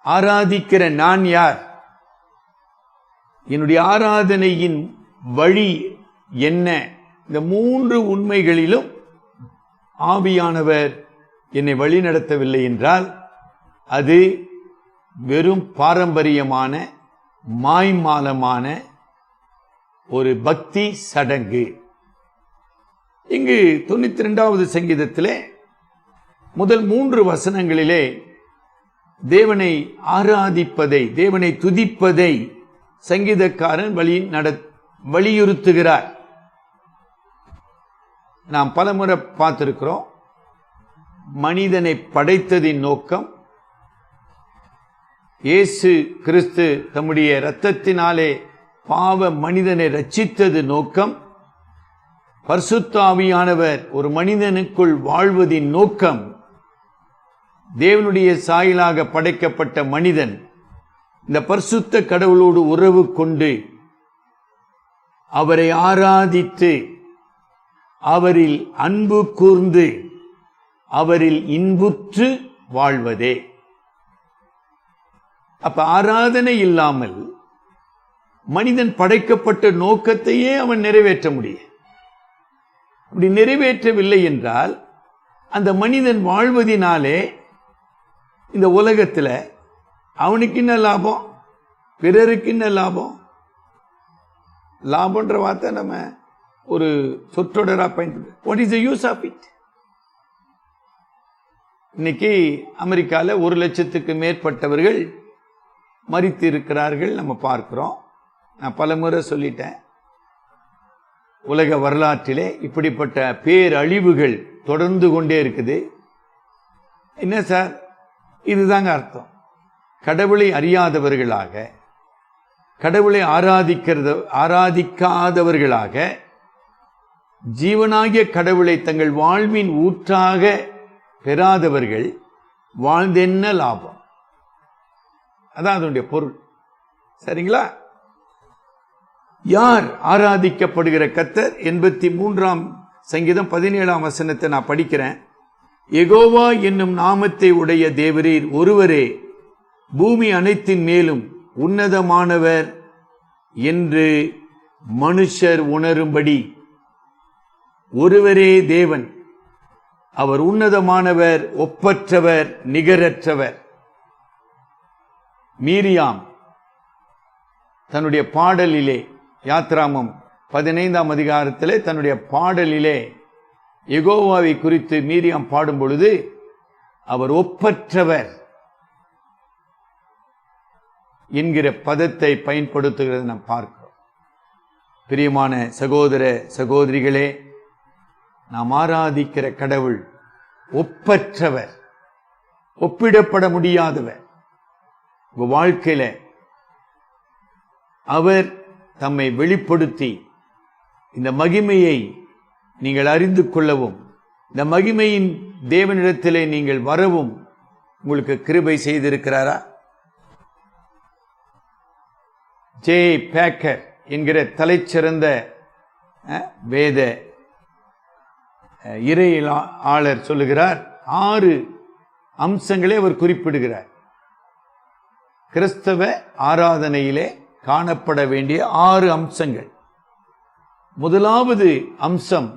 ஆராதிக்கிற நான் யார்? என்னுடைய ஆராதனையின் வழி என்ன? இந்த 3 உண்மைகளிலும் ஆவியானவர் என்னை வழிநடத்தவில்லை என்றால் அது வெறும் பாரம்பரியமான மாய்மாலமான ஒரு பக்தி சடங்கு. இங்கு 92வது சங்கீதத்திலே முதல் 3 வசனங்களிலே தேவனை ஆராதிப்பதை, தேவனை துதிப்பதை சங்கீதக்காரன் வலியுறுத்துகிறார். நாம் பலமுறை பார்த்திருக்கிறோம். மனிதனை படைத்ததின் நோக்கம், இயேசு கிறிஸ்து தம்முடைய இரத்தத்தினாலே பாவ மனிதனை ரட்சித்தது நோக்கம், பரிசுத்த ஆவியானவர் ஒரு மனிதனுக்குள் வாழ்வதின் நோக்கம், தேவனுடைய சாயலாக படைக்கப்பட்ட மனிதன் இந்த பரிசுத்த கடவுளோடு உறவு கொண்டு அவரை ஆராதித்து அவரில் அன்பு கூர்ந்து அவரில் இன்புற்று வாழ்வதே. அப்ப ஆராதனை இல்லாமல் மனிதன் படைக்கப்பட்ட நோக்கத்தையே அவன் நிறைவேற்ற முடியும். அப்படி நிறைவேற்றவில்லை என்றால் அந்த மனிதன் வாழ்வதினாலே இந்த உலகத்தில் அவனுக்கு என்ன லாபம், பிறருக்கு என்ன லாபம்? லாபம்ன்ற வார்த்தை நம்ம ஒரு சொற்றொடரா பயன்படுத்த. What is the use of it? இன்னைக்கு அமெரிக்காவில் 1 லட்சத்துக்கு மேற்பட்டவர்கள் மரித்து இருக்கிறார்கள். நம்ம பார்க்கிறோம். நான் பல முறை சொல்லிட்டேன், உலக வரலாற்றிலே இப்படிப்பட்ட பேரழிவுகள் தொடர்ந்து கொண்டே இருக்குது. என்ன சார், இதுதாங்க அர்த்தம். கடவுளை அறியாதவர்களாக, கடவுளை ஆராதிக்காதவர்களாக, ஜீவனாகிய கடவுளை தங்கள் வாழ்வின் ஊற்றாக பெறாதவர்கள் வாழ்ந்தென்ன லாபம்? அதான் அதனுடைய பொருள். சரிங்களா? யார் ஆராதிக்கப்படுகிற கர்த்தர்? 83ஆம் சங்கீதம் 17ஆம் வசனத்தை நான் படிக்கிறேன். யெகோவா என்னும் நாமத்தை உடைய தேவரீர் ஒருவரே பூமி அனைத்தின் மேலும் உன்னதமானவர் என்று மனுஷர் உணரும்படி ஒருவரே தேவன், அவர் உன்னதமானவர், ஒப்பற்றவர், நிகரற்றவர். மீரியாம் தன்னுடைய பாடலிலே, யாத்ராமம் 15ஆம் அதிகாரத்திலே தன்னுடைய பாடலிலே யெகோவாவை குறித்து மீரியாம் பாடும் பொழுது அவர் ஒப்பற்றவர் என்கிற பதத்தை பயன்படுத்துகிறது நாம் பார்க்கிறோம். பிரியமான சகோதர சகோதரிகளே, நாம் ஆராதிக்கிற கடவுள் ஒப்பற்றவர், ஒப்பிடப்பட முடியாதவர். உங்க வாழ்க்கையில அவர் தம்மை வெளிப்படுத்தி இந்த மகிமையை நீங்கள் அறிந்து கொள்ளவும், இந்த மகிமையின் தேவனிடத்திலே நீங்கள் வரவும் உங்களுக்கு கிருபை செய்திருக்கிறாரா? ஜே பேக்கர் என்கிற தலைச்சிறந்த வேத இறையாளர் சொல்லுகிறார், 6 அம்சங்களை அவர் குறிப்பிடுகிறார். கிறிஸ்தவ ஆராதனையிலே காணப்பட வேண்டிய 6 அம்சங்கள். முதலாவது அம்சம்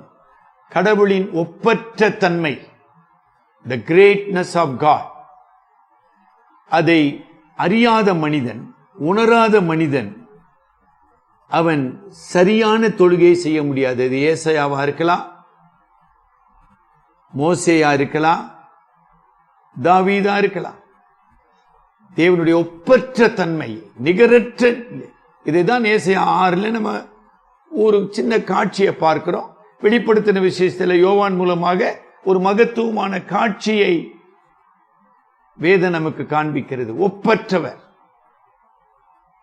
கடவுளின் ஒப்பற்ற தன்மை, the greatness of God. அதை அறியாத மனிதன், உணராத மனிதன் அவன் சரியான தொழுகை செய்ய முடியாது. அது ஏசாயாவா இருக்கலாம், மோசேயா இருக்கலாம், தாவீதா இருக்கலாம். தேவனுடைய ஒப்பற்ற தன்மை, நிகரற்ற, இதைதான் ஏசாயா 6 நம்ம ஒரு சின்ன காட்சியை பார்க்கிறோம். வெளிப்படுத்தின விசேஷத்தில் யோவான் மூலமாக ஒரு மகத்துவமான காட்சியை வேதம் நமக்கு காண்பிக்கிறது. ஒப்பற்றவர்,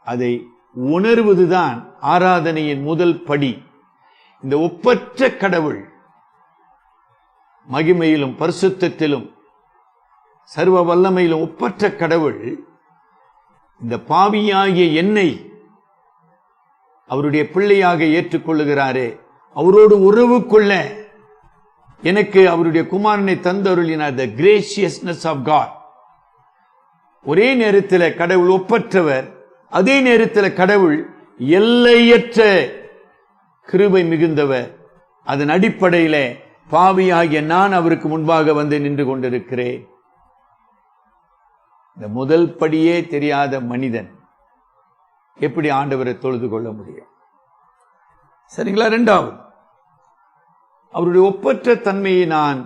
அதை உணர்வதுதான் ஆராதனையின் முதல் படி. இந்த ஒப்பற்ற கடவுள் மகிமையிலும் பரிசுத்தத்திலும் சர்வ வல்லமையிலும் ஒப்பற்ற கடவுள் இந்த பாவியாகிய என்னை அவருடைய பிள்ளையாக ஏற்றுக்கொள்ளுகிறாரே, அவரோடு உறவு கொள்ள எனக்கு அவருடைய குமாரனை தந்தருளினார். the graciousness of God. ஒரே நேரத்தில் கடவுள் ஒப்பற்றவர், அதே நேரத்தில் கடவுள் எல்லையற்ற கிருபை மிகுந்தவர். அதன் அடிப்படையில் பாவியாகிய நான் அவருக்கு முன்பாக வந்து நின்று கொண்டிருக்கிறேன். இந்த முதல் படியே தெரியாத மனிதன் எப்படி ஆண்டவரை தொழுது கொள்ள முடியும்? சரிங்களா? 2வது, அவருடைய ஒப்பற்ற தன்மையை நான்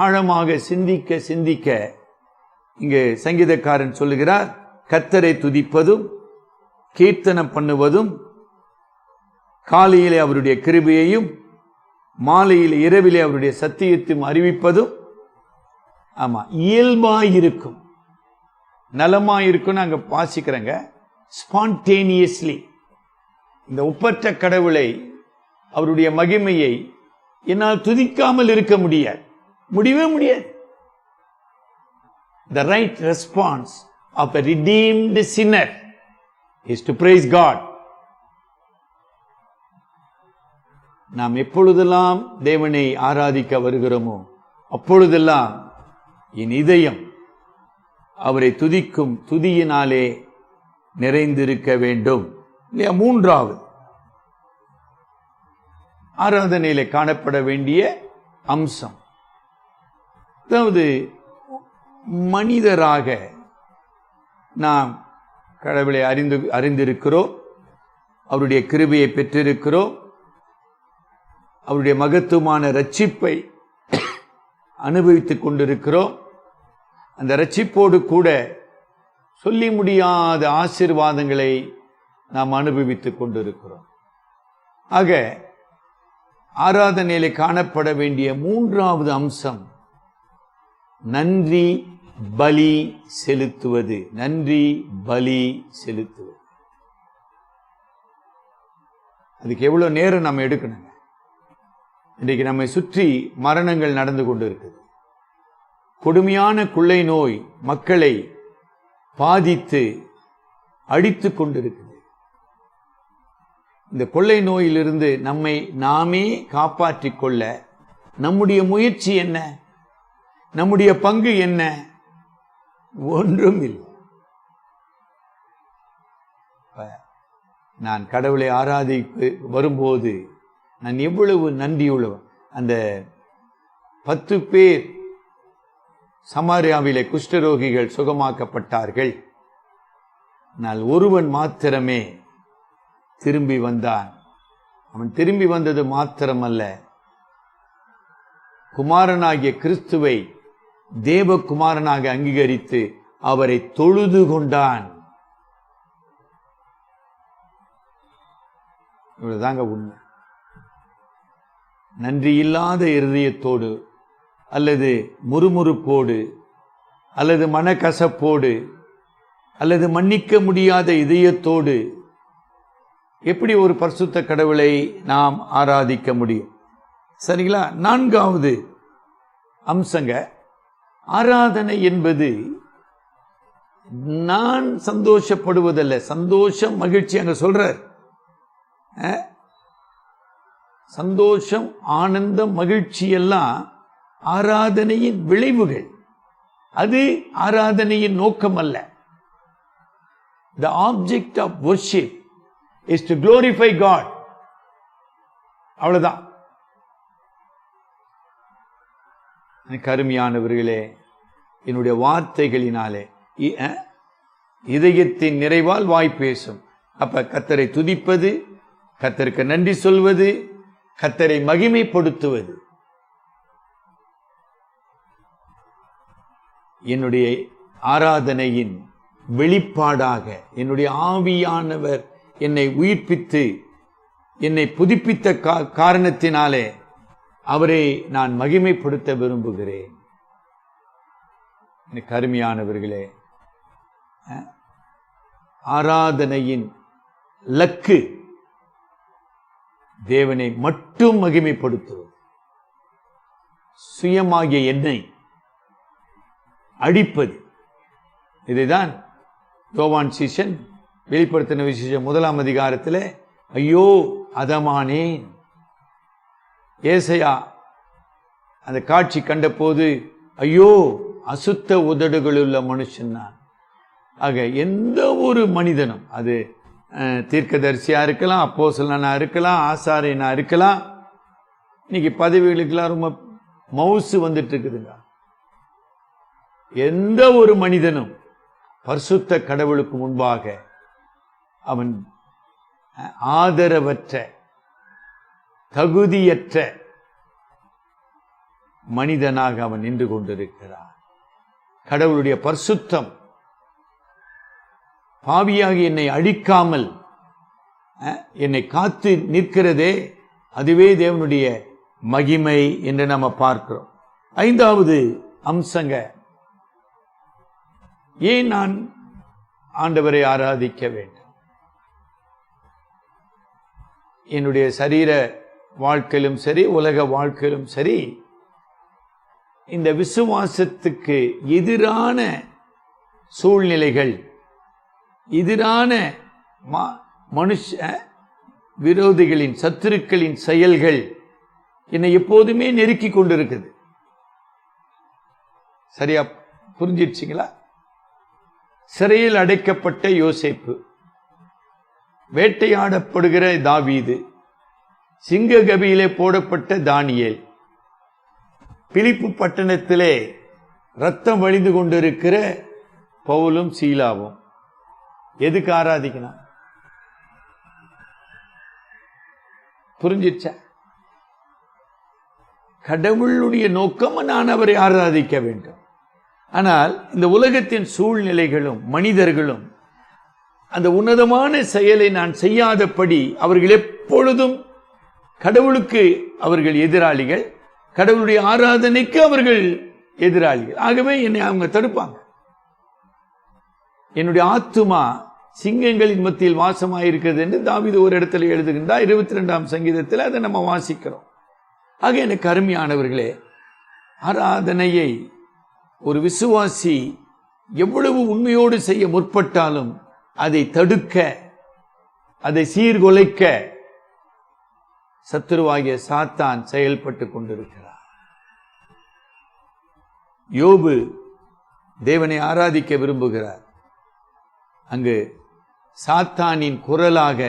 ஆழமாக சிந்திக்க சிந்திக்க இங்கு சங்கீதக்காரன் சொல்லுகிறார், கர்த்தரை துதிப்பதும் கீர்த்தனம் பண்ணுவதும், காலையிலே அவருடைய கிருபையையும் மாலையிலே இரவிலே அவருடைய சத்தியத்தையும் அறிவிப்பதும் ஆமா இயல்பாயிருக்கும், நலமாயிருக்கும். நாங்க வாசிக்கிறேங்க, ஸ்பான்டேனியஸ்லி. இந்த ஒப்பற்ற கடவுளை, அவருடைய மகிமையை என்னால் துதிக்காமல் இருக்க முடியாது, முடியவே முடியாது. The right response of a redeemed sinner is to praise God. நாம் எப்பொழுதெல்லாம் தேவனை ஆராதிக்க வருகிறோமோ அப்பொழுதெல்லாம் என் இதயம் அவரை துதிக்கும் துதியினாலே நிறைந்திருக்க வேண்டும். இல்லையா? 3வது, ஆராதனையில காணப்பட வேண்டிய அம்சம், அதாவது மனிதராக நாம் கடவுளை அறிந்திருக்கிறோம், அவருடைய கிருபையை பெற்றிருக்கிறோம், அவருடைய மகத்துவமான ரட்சிப்பை அனுபவித்துக் கொண்டிருக்கிறோம். அந்த ரட்சிப்போடு கூட சொல்லி முடியாத ஆசீர்வாதங்களை நாம் அனுபவித்துக் கொண்டிருக்கிறோம். ஆக ஆராதனையிலே காணப்பட வேண்டிய 3வது அம்சம் நன்றி பலி செலுத்துவது. நன்றி பலி செலுத்துவது. அதுக்கு எவ்வளவு நேரம் நம்ம எடுக்கணுங்க? இன்றைக்கு நம்மை சுற்றி மரணங்கள் நடந்து கொண்டு இருக்குது. கொடுமையான கொள்ளை நோய் மக்களை பாதித்து அடித்து கொண்டிருக்குது. இந்த கொள்ளை நோயிலிருந்து நம்மை நாமே காப்பாற்றிக் கொள்ள நம்முடைய முயற்சி என்ன? நம்முடைய பங்கு என்ன? ஒன்றும் இல்லை. நான் கடவுளை ஆராதிப்பு வரும்போது நான் எவ்வளவு நன்றியுள்ளவன். அந்த 10 பேர் சமாரியாவிலே குஷ்டரோகிகள் சுகமாக்கப்பட்டார்கள். ஆனால் ஒருவன் மாத்திரமே திரும்பி வந்தான். அவன் திரும்பி வந்தது மாத்திரமல்ல, குமாரனாகிய கிறிஸ்துவை தேவகுமாரனாக அங்கீகரித்து அவரை தொழுது கொண்டான். இவ்வளவுதாங்க உண்மை. நன்றி இல்லாத இருதயத்தோடு அல்லது முறுமுறுப்போடு அல்லது மனக்கசப்போடு அல்லது மன்னிக்க முடியாத இதயத்தோடு எப்படி ஒரு பரிசுத்த கடவுளை நாம் ஆராதிக்க முடியும்? சரிங்களா? 4வது அம்சங்க, ஆராதனை என்பது நான் சந்தோஷப்படுவதல்ல. சந்தோஷம், மகிழ்ச்சி அங்க சொல்றார். சந்தோஷம், ஆனந்தம், மகிழ்ச்சி எல்லாம் ஆராதனையின் விளைவுகள். அது ஆராதனையின் நோக்கம் அல்ல. The object of worship is to glorify God. அவ்வளவுதான். கருமையானவர்களே, என்னுடைய வார்த்தைகளினாலே இதயத்தின் நிறைவால் வாய் பேசும். அப்ப கர்த்தரை துதிப்பது, கர்த்தருக்கு நன்றி சொல்வது, கர்த்தரை மகிமைப்படுத்துவது என்னுடைய ஆராதனையின் வெளிப்பாடாக, என்னுடைய ஆவியானவர் என்னை உயிர்ப்பித்து என்னை புதுப்பித்த காரணத்தினாலே அவரை நான் மகிமைப்படுத்த விரும்புகிறேன். கருமையானவர்களே, ஆராதனையின் லக்கு தேவனை மட்டும் மகிமைப்படுத்துவது. சுயமாகிய என்னை அடிப்பது. இதைதான் யோவான் சீஷன் வெளிப்படுத்தின விசேஷம் 1ஆம் அதிகாரத்தில் ஐயோ அதமானேன். ஏசையா அந்த காட்சி கண்ட போது ஐயோ அசுத்த உதடுகளுள்ள மனுஷன் நான். ஆக எந்த ஒரு மனிதனும், அது தீர்க்கதரிசியா இருக்கலாம், அப்போஸ்தலனா இருக்கலாம், ஆசாரியனா இருக்கலாம். இன்னைக்கு பதவிகளுக்கெல்லாம் ரொம்ப மவுசு வந்துட்டு இருக்குதுங்க. எந்த ஒரு மனிதனும் பரிசுத்த கடவுளுக்கு முன்பாக அவன் ஆதரவற்ற, தகுதியற்ற மனிதனாக அவன் நின்று கொண்டிருக்கிறான். கடவுளுடைய பரிசுத்தம் பாவியாகி என்னை அழிக்காமல் என்னை காத்து நிற்கிறதே, அதுவே தேவனுடைய மகிமை என்று நம்ம பார்க்கிறோம். 5வது அம்சங்க, ஏன் நான் ஆண்டவரை ஆராதிக்க வேண்டும்? என்னுடைய சரீர வாழ்க்கையிலும் சரி, உலக வாழ்க்கையிலும் சரி, இந்த விசுவாசத்துக்கு எதிரான சூழ்நிலைகள், எதிரான மனுஷ விரோதிகளின், சத்துருக்களின் செயல்கள் என்னை எப்போதுமே நெருக்கி கொண்டிருக்குது. சரியா புரிஞ்சிடுச்சிங்களா? சிறையில் அடைக்கப்பட்ட யோசேப்பு, வேட்டையாடப்படுகிற தாவீது, சிங்க கபியிலே போடப்பட்ட தானியேல், பிலிப்பு பட்டணத்திலே ரத்தம் வழிந்து கொண்டிருக்கிற பவுலும் சீலாவும் எதுக்கு ஆராதிக்கணும்? புரிஞ்சிச்சா? கடவுளுடைய நோக்கம் நான் அவரை ஆராதிக்க வேண்டும். ஆனால் இந்த உலகத்தின் சூழ்நிலைகளும் மனிதர்களும் அந்த உன்னதமான செயலை நான் செய்யாதபடி அவர்கள் எப்பொழுதும் கடவுளுக்கு அவர்கள் எதிராளிகள், கடவுளுடைய ஆராதனைக்கு அவர்கள் எதிராளிகள். ஆகவே என்னை அவங்க தடுப்பாங்க. என்னுடைய ஆத்துமா சிங்கங்களின் மத்தியில் வாசமாயிருக்கிறது என்று தாவீது ஒரு இடத்துல எழுதுகின்றார். 22ஆம் சங்கீதத்தில் அதை நம்ம வாசிக்கிறோம். ஆக எனக்கு அருமையானவர்களே, ஆராதனையை ஒரு விசுவாசி எவ்வளவு உண்மையோடு செய்ய முற்பட்டாலும் அதை தடுக்க, அதை சீர்குலைக்க சத்துருவாகிய சாத்தான் செயல்பட்டு கொண்டிருக்கிறார். யோபு தேவனை ஆராதிக்க விரும்புகிறார். அங்கு சாத்தானின் குரலாக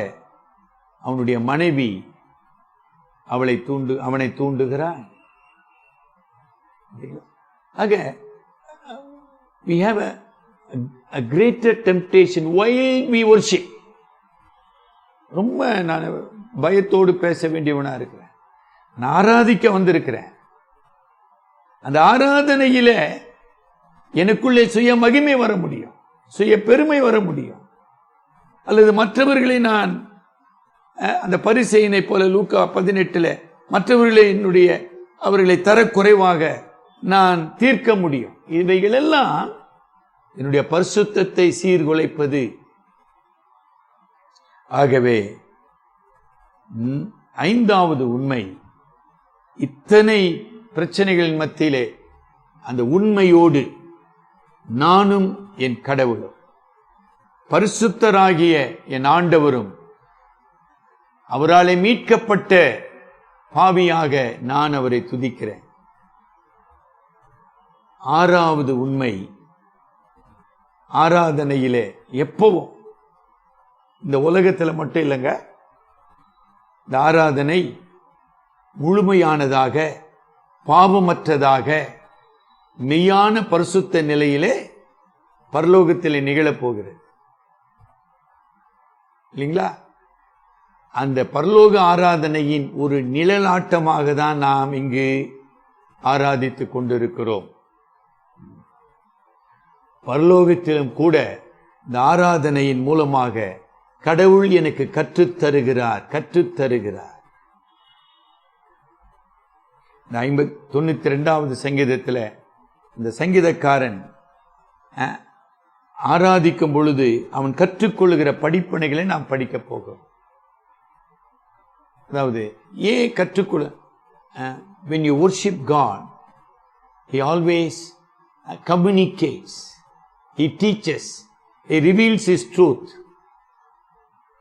அவனுடைய மனைவி அவனை தூண்டுகிறான். ஆக we have a greater temptation while we worship. ரொம்ப நான் பயத்தோடு பேச வேண்டியவனா இருக்கிறேன். நான் ஆராதிக்க வந்திருக்கிறேன். அந்த ஆராதனையில எனக்குள்ளே சுய மகிமை வர முடியும், சுய பெருமை வர முடியும். அல்லது மற்றவர்களை நான் அந்த பரிசேயனை போல லூக்கா 18 அவர்களை தரக்குறைவாக நான் தீர்க்க முடியும். இவைகளெல்லாம் என்னுடைய பரிசுத்தத்தை சீர்குலைப்பது. ஆகவே 5வது உண்மை, இத்தனை பிரச்சனைகளின் மத்தியிலே அந்த உண்மையோடு நானும் என் கடவுளும் பரிசுத்தராகிய என் ஆண்டவரும் அவராலே மீட்கப்பட்ட பாவியாக நான் அவரை துதிக்கிறேன். 6வது உண்மை, ஆராதனையிலே எப்பவும், இந்த உலகத்தில் மட்டும் இல்லைங்க, இந்த ஆராதனை முழுமையானதாக, பாவமற்றதாக, மெய்யான பரிசுத்த நிலையிலே பரலோகத்திலே நிகழப்போகிறது இல்லைங்களா? அந்த பரலோக ஆராதனையின் ஒரு நிழலாட்டமாக தான் நாம் இங்கு ஆராதித்துக் கொண்டிருக்கிறோம். பரலோகத்திலும் கூட இந்த ஆராதனையின் மூலமாக கடவுள் எனக்கு கற்றுத்தருகிறார். இந்த 92வது சங்கீதத்தில் இந்த சங்கீதக்காரன் ஆராதிக்கும் பொழுது அவன் கற்றுக்கொள்ளுகிற படிப்பினைகளை நாம் படிக்க போகிறோம். அதாவது ஏன் கற்றுக்கொள்ள, when you worship God, he always communicates, he teaches, he reveals his truth.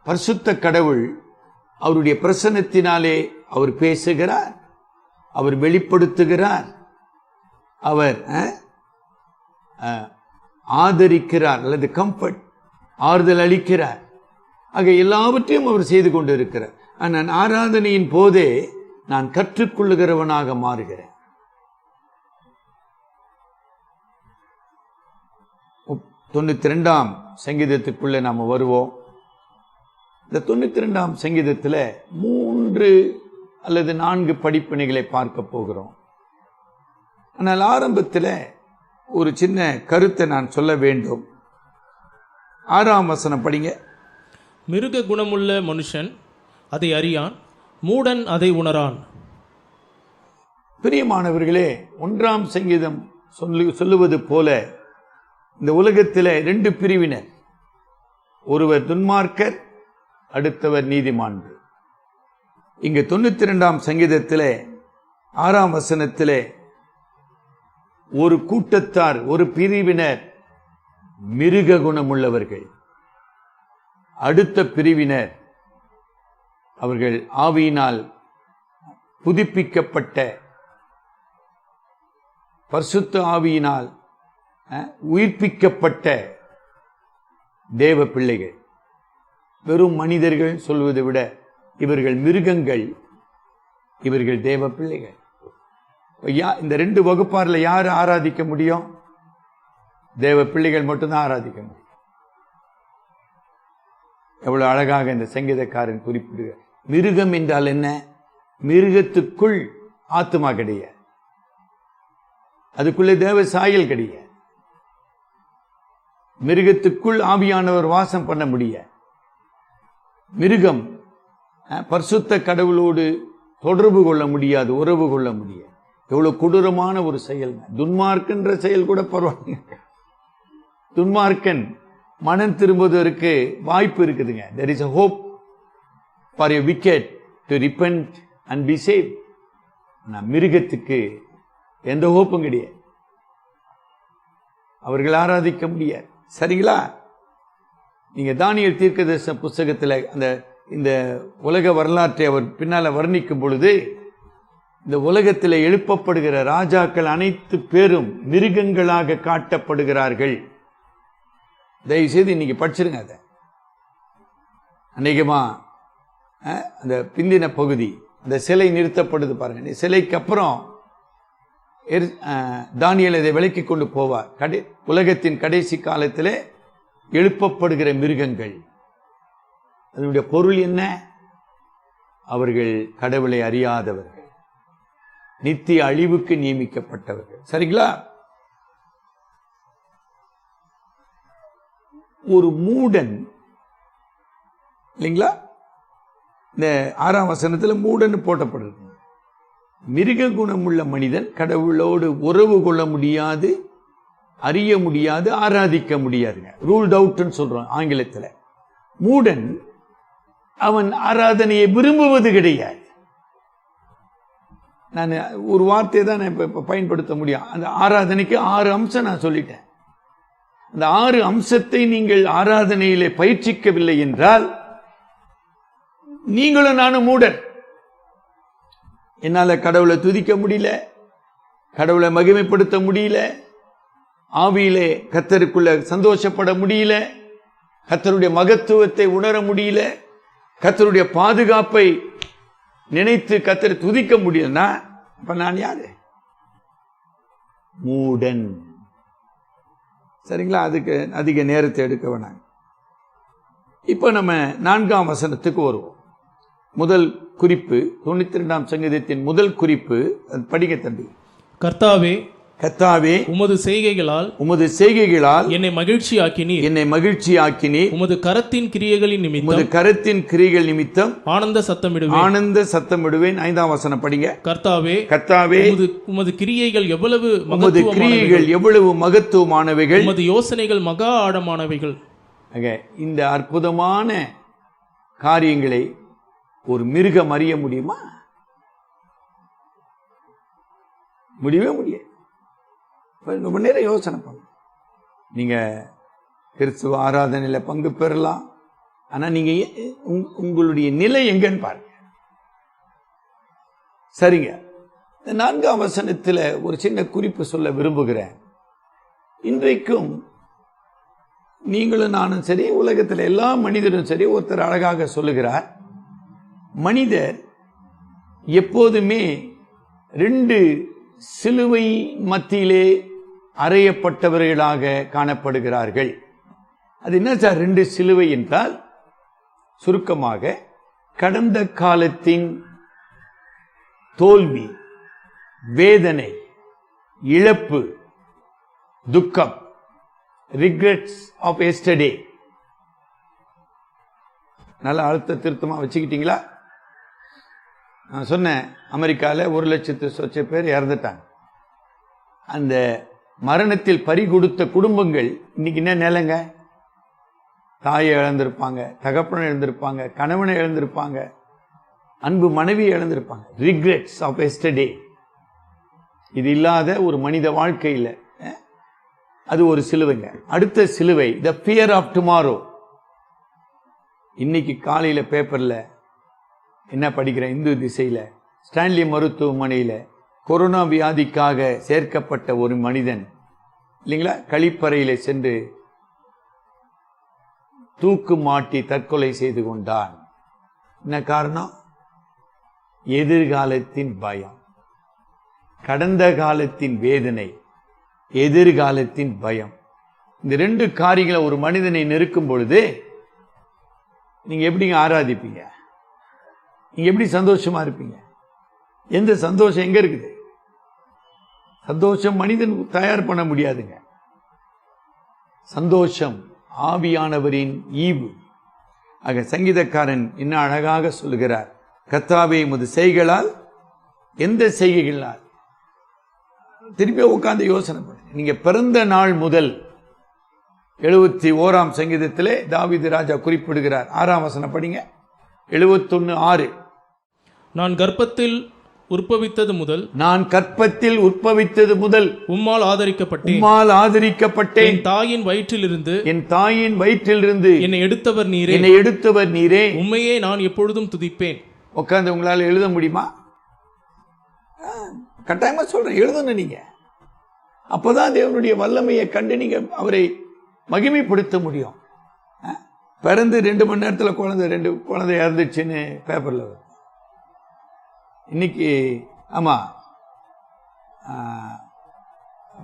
பரிசுத்த கடவுள் அவருடைய பிரசன்னத்தினாலே அவர் பேசுகிறார், அவர் வெளிப்படுத்துகிறார், அவர் ஆதரிக்கிறார் அல்லது கம்ஃபர்ட், ஆறுதல் அளிக்கிறார். ஆக எல்லாவற்றையும் அவர் செய்து கொண்டிருக்கிறார். நான் ஆராதனையின் போதே நான் கற்றுக்கொள்ளுகிறவனாக மாறுகிறேன். 92ஆம் சங்கீதத்துக்குள்ளே நாம் வருவோம். இந்த 92ஆம் சங்கீதத்தில் 3 அல்லது 4 படிப்பினைகளை பார்க்க போகிறோம். ஆனால் ஆரம்பத்தில் ஒரு சின்ன கருத்தை நான் சொல்ல வேண்டும். 6ஆம் வசனம் படிங்க. மிருக குணமுள்ள மனுஷன் அதை அறியான், மூடன் அதை உணரான். பிரியமானவர்களே, 1ஆம் சங்கீதம் சொல்லுவது போல இந்த உலகத்தில் 2 பிரிவினர், ஒருவர் துன்மார்க்கர், அடுத்தவர் நீதிமான்கள். இங்கு 92ஆம் சங்கீதத்தில் 6ஆம் வசனத்திலே ஒரு கூட்டத்தார், ஒரு பிரிவினர் மிருக குணமுள்ளவர்கள், அடுத்த பிரிவினர் அவர்கள் ஆவியினால் புதுப்பிக்கப்பட்ட, பரிசுத்த ஆவியினால் உயிர்ப்பிக்கப்பட்ட தேவ பிள்ளைகள். வெறும் மனிதர்கள் சொல்வதை விட இவர்கள் மிருகங்கள், இவர்கள் தேவ பிள்ளைகள். இந்த 2 வகுப்பாரில் யார் ஆராதிக்க முடியும்? தேவ பிள்ளைகள் மட்டும்தான் ஆராதிக்க முடியும். எவ்வளவு அழகாக இந்த சங்கீதக்காரன் குறிப்பிடுகிறார். மிருகம் என்றால் என்ன? மிருகத்துக்குள் ஆத்மா கிடையாது, அதுக்குள்ளே தேவ சாயல் கிடையாது. மிருகத்துக்குள் ஆவியானவர் வாசம் பண்ண முடியாது. மிருகம் பரிசுத்த கடவுளோடு தொடர்பு கொள்ள முடியாது, உறவு கொள்ள முடியாது. எவ்வளவு கொடூரமான ஒரு செயல். துன்மார்க்கன்ற செயல் கூட பரவாயில்லை. துன்மார்க்கன் மனம் திரும்புவதற்கு வாய்ப்பு இருக்குதுங்க. there is a hope for a wicked to repent and be saved. மிருகத்துக்கு எந்த ஹோப்பும் கிடையாது, அவர்கள் ஆராதிக்க முடியாது. சரிங்களா? நீங்க தானியேல் தீர்க்கதரிசன புஸ்தகத்தில் இந்த உலக வரலாற்றை அவர் பின்னால வர்ணிக்கும் பொழுது, இந்த உலகத்தில் எழுப்பப்படுகிற ராஜாக்கள் அனைத்து பேரும் மிருகங்களாக காட்டப்படுகிறார்கள். தயவு செய்து இன்னைக்கு படிச்சிருங்க. அதை அநேகமா அந்த பிந்தின பகுதி, அந்த சிலை நிறுத்தப்படுது பாருங்க. சிலைக்கு அப்புறம் தானியேல் இதை விலக்கி கொண்டு போவார். உலகத்தின் கடைசி காலத்திலே எழுப்பப்படுகிற மிருகங்கள், அதனுடைய பொருள் என்ன? அவர்கள் கடவுளை அறியாதவர்கள், நித்திய அழிவுக்கு நியமிக்கப்பட்டவர்கள். சரிங்களா? ஒரு மூடன் இல்லைங்களா? இந்த 6ஆம் வசனத்தில் மூடன் போட்டப்படுது. மிருக குணமுள்ள மனிதன் கடவுளோடு உறவு கொள்ள முடியாது, அறிய முடியாது, ஆராதிக்க முடியாதுங்க. ரூல்ட் அவுட்னு சொல்றோம் ஆங்கிலத்தில். மூடன் அவன் ஆராதனையை விரும்புவது கிடையாது. நான் ஒரு வார்த்தையை தான் இப்ப பயன்படுத்த முடியும். அந்த ஆராதனைக்கு 6 அம்சம் நான் சொல்லிட்டேன். அந்த 6 அம்சத்தை நீங்கள் ஆராதனையிலே பயிற்சிக்கவில்லை என்றால் நீங்களும் நானும் மூடன். என்னால கடவுளை துதிக்க முடியல, கடவுளை மகிமைப்படுத்த முடியல, ஆவியிலே கர்த்தருக்குள்ள சந்தோஷப்பட முடியல, கர்த்தருடைய மகத்துவத்தை உணர முடியல, கர்த்தருடைய பாதுகாப்பை நினைத்து கர்த்தரை துதிக்க முடியலன்னா அப்ப நான் யாரு? மூடன். சரிங்களா? அதுக்கு அதிக நேரத்தை எடுக்க வேணாங்க. இப்ப நம்ம 4ஆம் வசனத்துக்கு வருவோம். முதல் குறிப்பு 92ஆம் சங்கீதத்தின் முதல் குறிப்பு, படிக்க தம்பி. கர்த்தாவே, கர்த்தாவே, உமது செய்கைகளால் என்னை மகிழ்ச்சியாக்கினீர். உமது கரத்தின் கிரியைகள் நிமித்தம் ஆனந்த சத்தமிடுவேன். 5ஆம் வசனம் படிங்க. கர்த்தாவே, உமது கிரியைகள் எவ்வளவு மகத்துவமானவைகள், உமது யோசனைகள் மகா ஆழமானவைகள். இந்த அற்புதமான காரியங்களை ஒரு மிருகம் அறிய முடியுமா? முடியவே முடியாது. ரொம்ப நேரம் யோசனை பண்ணுங்க. நீங்க கிறிஸ்துவ ஆராதனையில பங்கு பெறலாம், ஆனா நீங்க உங்களுடைய நிலை எங்கன்னு பாருங்க. சரிங்க. இந்த 4ஆம் வசனத்துல ஒரு சின்ன குறிப்பு சொல்ல விரும்புகிறேன். இன்றைக்கும் நீங்களும் நானும் சரி, உலகத்தில் எல்லா மனிதரும் சரி, ஒருத்தர் அழகாக சொல்லுகிறார், மனிதர் எப்போதுமே 2 சிலுவை மத்தியிலே அறையப்பட்டவர்களாக காணப்படுகிறார்கள். அது என்ன சார் 2 சிலுவை என்றால்? சுருக்கமாக, கடந்த காலத்தின் தோல்வி, வேதனை, இழப்பு, துக்கம், regrets of yesterday. நல்ல அழுத்த திருத்தமா வச்சுக்கிட்டீங்களா? நான் சொன்னேன், அமெரிக்காவில் 1,00,000 பேர் இறந்துட்டாங்க. அந்த மரணத்தில் பறி கொடுத்த குடும்பங்கள் இன்னைக்கு என்ன நிலைங்க? தாயை இழந்திருப்பாங்க, தகப்பனை இழந்திருப்பாங்க, கணவனை இழந்திருப்பாங்க, அன்பு மனைவி இழந்திருப்பாங்க. Regrets of yesterday. இது இல்லாத ஒரு மனித வாழ்க்கையில் அது ஒரு சிலுவைங்க. அடுத்த சிலுவை, த ஃபியர் ஆஃப் டுமாரோ. இன்னைக்கு காலையில பேப்பர்ல என்ன படிக்கிறேன், இந்து திசையில ஸ்டான்லி மருத்துவமனையில கொரோனா வியாதிக்காக சேர்க்கப்பட்ட ஒரு மனிதன் இல்லைங்களா, கழிப்பறையில சென்று தூக்கு மாட்டி தற்கொலை செய்து கொண்டான். என்ன காரணம்? எதிர்காலத்தின் பயம். கடந்த காலத்தின் வேதனை, எதிர்காலத்தின் பயம். இந்த 2 காரியங்களை ஒரு மனிதனை நெருக்கும் பொழுது நீங்க எப்படிங்க ஆராதிப்பீங்க? நீங்க எப்படி சந்தோஷமா இருப்பீங்க? எந்த சந்தோஷம் எங்க இருக்குது? சந்தோஷம் மனிதன் தயார் பண்ண முடியாதுங்க. சந்தோஷம் ஆவியானவரின் ஈவு. ஆக சங்கீதக்காரன் என்ன அழகாக சொல்லுகிறார், கர்த்தாவே உமது செய்கைகளால். எந்த செய்கைகளால்? திருப்பி உட்கார்ந்து யோசனை பண்ணுங்க. நீங்க பிறந்த நாள் முதல் 71ஆம் சங்கீதத்திலே தாவீது ராஜா குறிப்பிடுகிறார். 6ஆம் வசனம் படிங்க. 71:6. நான் கர்ப்பத்தில் உற்பவித்தது முதல் உம்மால் ஆதரிக்கப்பட்டேன். என் தாயின் வயிற்றிலிருந்து என்னை எடுத்தவர் நீரே. உம்மையே நான் எப்பொழுதும் துதிப்பேன். உட்கார்ந்து உங்களால் எழுத முடியுமா? கட்டாயமா சொல்றேன், எழுதணும் நீங்க. அப்பதான் தேவனுடைய வல்லமையை கண்டு நீங்க அவரை மகிமைப்படுத்த முடியும். பிறந்து 2 மணி நேரத்தில் ரெண்டு குழந்தை இறந்துச்சுன்னு பேப்பரில் வரும். இன்னைக்கு ஆமாம்,